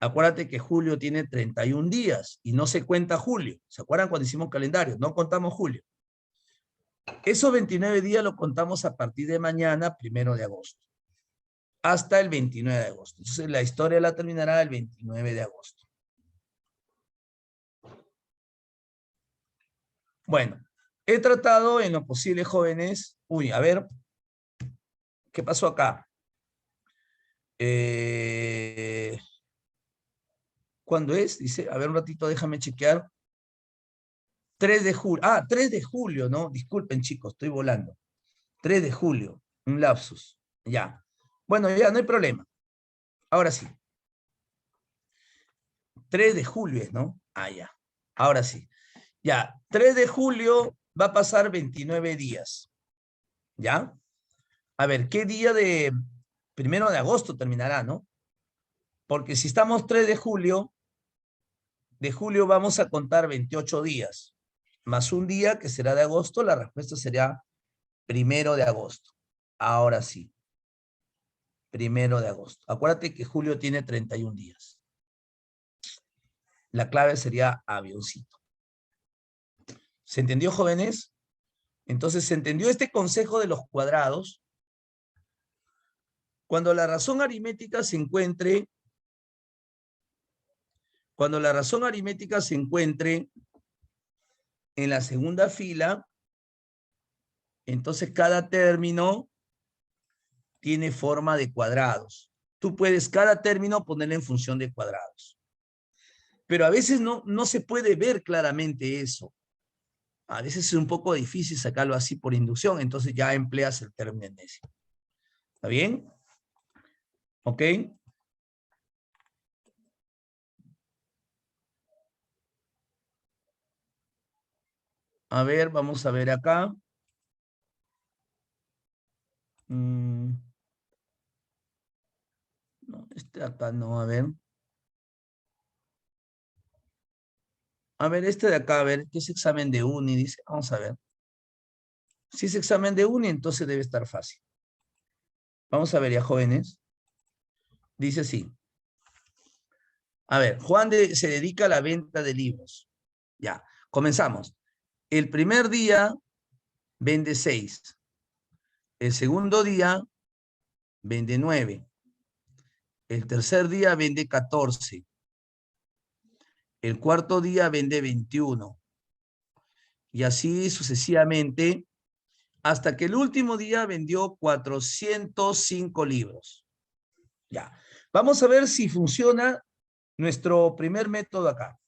acuérdate que julio tiene 31 días y no se cuenta julio. ¿Se acuerdan cuando hicimos calendario? No contamos julio. Esos 29 días lo contamos a partir de mañana, 1 de agosto, hasta el 29 de agosto. Entonces la historia la terminará el 29 de agosto. Bueno, he tratado en lo posible, jóvenes. Uy, a ver, ¿qué pasó acá? ¿Cuándo es? Dice, a ver un ratito, déjame chequear. 3 de julio. Ah, 3 de julio, ¿no? Disculpen, chicos, estoy volando. 3 de julio, un lapsus. Ya. Bueno, ya, no hay problema. Ahora sí. 3 de julio es, ¿no? Ah, ya. Ahora sí. Ya, 3 de julio va a pasar 29 días. ¿Ya? A ver, ¿qué día de 1 de agosto terminará, no? Porque si estamos 3 de julio vamos a contar 28 días, más un día que será de agosto, la respuesta sería 1 de agosto. Ahora sí, 1 de agosto. Acuérdate que julio tiene 31 días. La clave sería avioncito. ¿Se entendió, jóvenes? Entonces, ¿se entendió este consejo de los cuadrados? Cuando la razón aritmética se encuentre, en la segunda fila, entonces cada término tiene forma de cuadrados. Tú puedes cada término poner en función de cuadrados. Pero a veces no se puede ver claramente eso. A veces es un poco difícil sacarlo así por inducción, entonces ya empleas el término enésimo. ¿Está bien? ¿Ok? A ver, vamos a ver acá. No, este acá no, a ver. A ver, este de acá, a ver, ¿qué es examen de uni? Dice, vamos a ver. Si es examen de uni, entonces debe estar fácil. Vamos a ver ya, jóvenes. Dice así. A ver, se dedica a la venta de libros. Ya, comenzamos. El primer día vende 6. El segundo día vende 9. El tercer día vende 14. El cuarto día vende 21. Y así sucesivamente, hasta que el último día vendió 405 libros. Ya, vamos a ver si funciona nuestro primer método acá.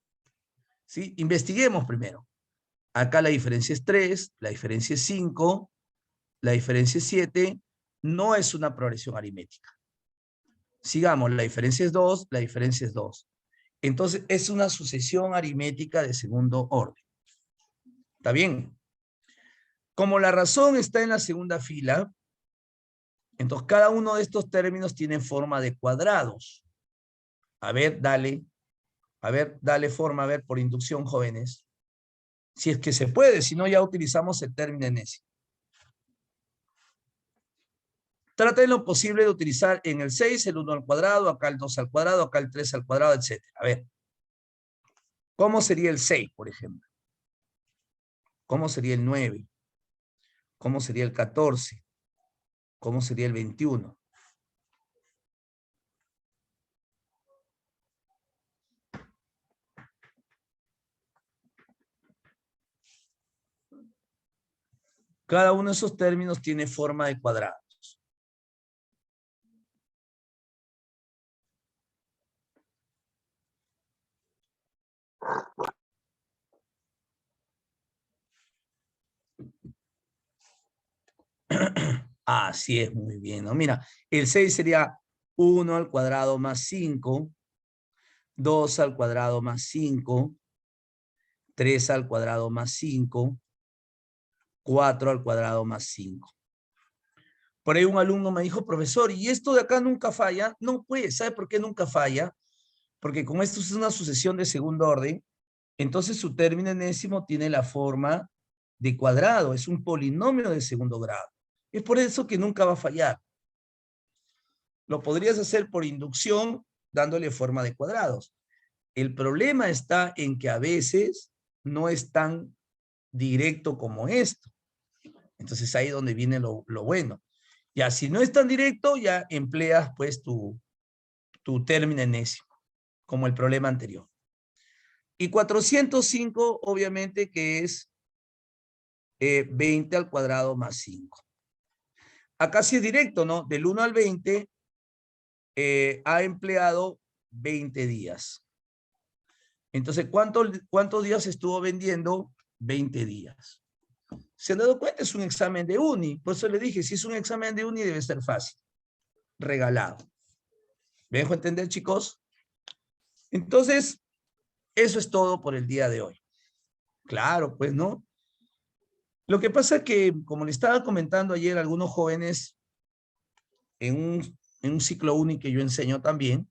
¿Sí? Investiguemos primero. Acá la diferencia es 3, la diferencia es 5, la diferencia es 7. No es una progresión aritmética. Sigamos, la diferencia es 2, la diferencia es 2. Entonces, es una sucesión aritmética de segundo orden. ¿Está bien? Como la razón está en la segunda fila, entonces cada uno de estos términos tiene forma de cuadrados. A ver, dale. A ver, dale forma, a ver, por inducción, jóvenes. Si es que se puede, si no ya utilizamos el término enésimo. Trata en lo posible de utilizar en el 6 el 1 al cuadrado, acá el 2 al cuadrado, acá el 3 al cuadrado, etc. A ver, ¿cómo sería el 6, por ejemplo? ¿Cómo sería el 9? ¿Cómo sería el 14? ¿Cómo sería el 21? Cada uno de esos términos tiene forma de cuadrado. Así es, muy bien, ¿no? Mira, el 6 sería 1 al cuadrado más 5, 2 al cuadrado más 5, 3 al cuadrado más 5, 4 al cuadrado más 5. Por ahí un alumno me dijo, profesor, ¿y esto de acá nunca falla? No, pues, ¿sabe por qué nunca falla? Porque como esto es una sucesión de segundo orden, entonces su término enésimo tiene la forma de cuadrado, es un polinomio de segundo grado. Es por eso que nunca va a fallar. Lo podrías hacer por inducción dándole forma de cuadrados. El problema está en que a veces no es tan directo como esto. Entonces ahí es donde viene lo bueno. Ya, si no es tan directo, ya empleas pues tu término enésimo, como el problema anterior. Y 405, obviamente, que es 20 al cuadrado más 5. Acá sí es directo, ¿no? Del 1 al 20 ha empleado 20 días. Entonces, ¿cuántos días estuvo vendiendo? 20 días. ¿Se han dado cuenta? Es un examen de uni. Por eso le dije, si es un examen de uni debe ser fácil. Regalado. ¿Me dejo entender, chicos? Entonces, eso es todo por el día de hoy. Claro, pues, ¿no? Lo que pasa es que, como le estaba comentando ayer a algunos jóvenes en un ciclo único que yo enseño también,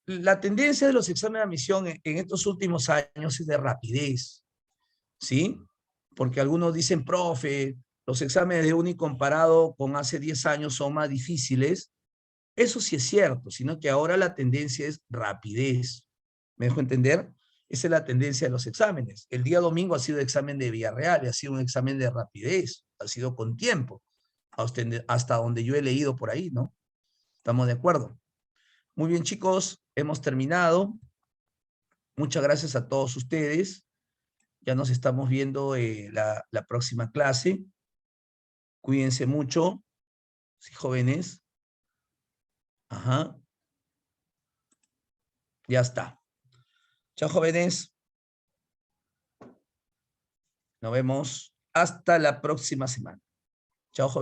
la tendencia de los exámenes de admisión en estos últimos años es de rapidez, ¿sí? Porque algunos dicen, profe, los exámenes de uni comparado con hace 10 años son más difíciles. Eso sí es cierto, sino que ahora la tendencia es rapidez. ¿Me dejo entender? Esa es la tendencia de los exámenes. El día domingo ha sido examen de Villarreal, ha sido un examen de rapidez, ha sido con tiempo, hasta donde yo he leído por ahí, ¿no? ¿Estamos de acuerdo? Muy bien, chicos, hemos terminado. Muchas gracias a todos ustedes. Ya nos estamos viendo la próxima clase. Cuídense mucho, sí, jóvenes. Ajá. Ya está. Chao, jóvenes. Nos vemos hasta la próxima semana. Chao, jóvenes.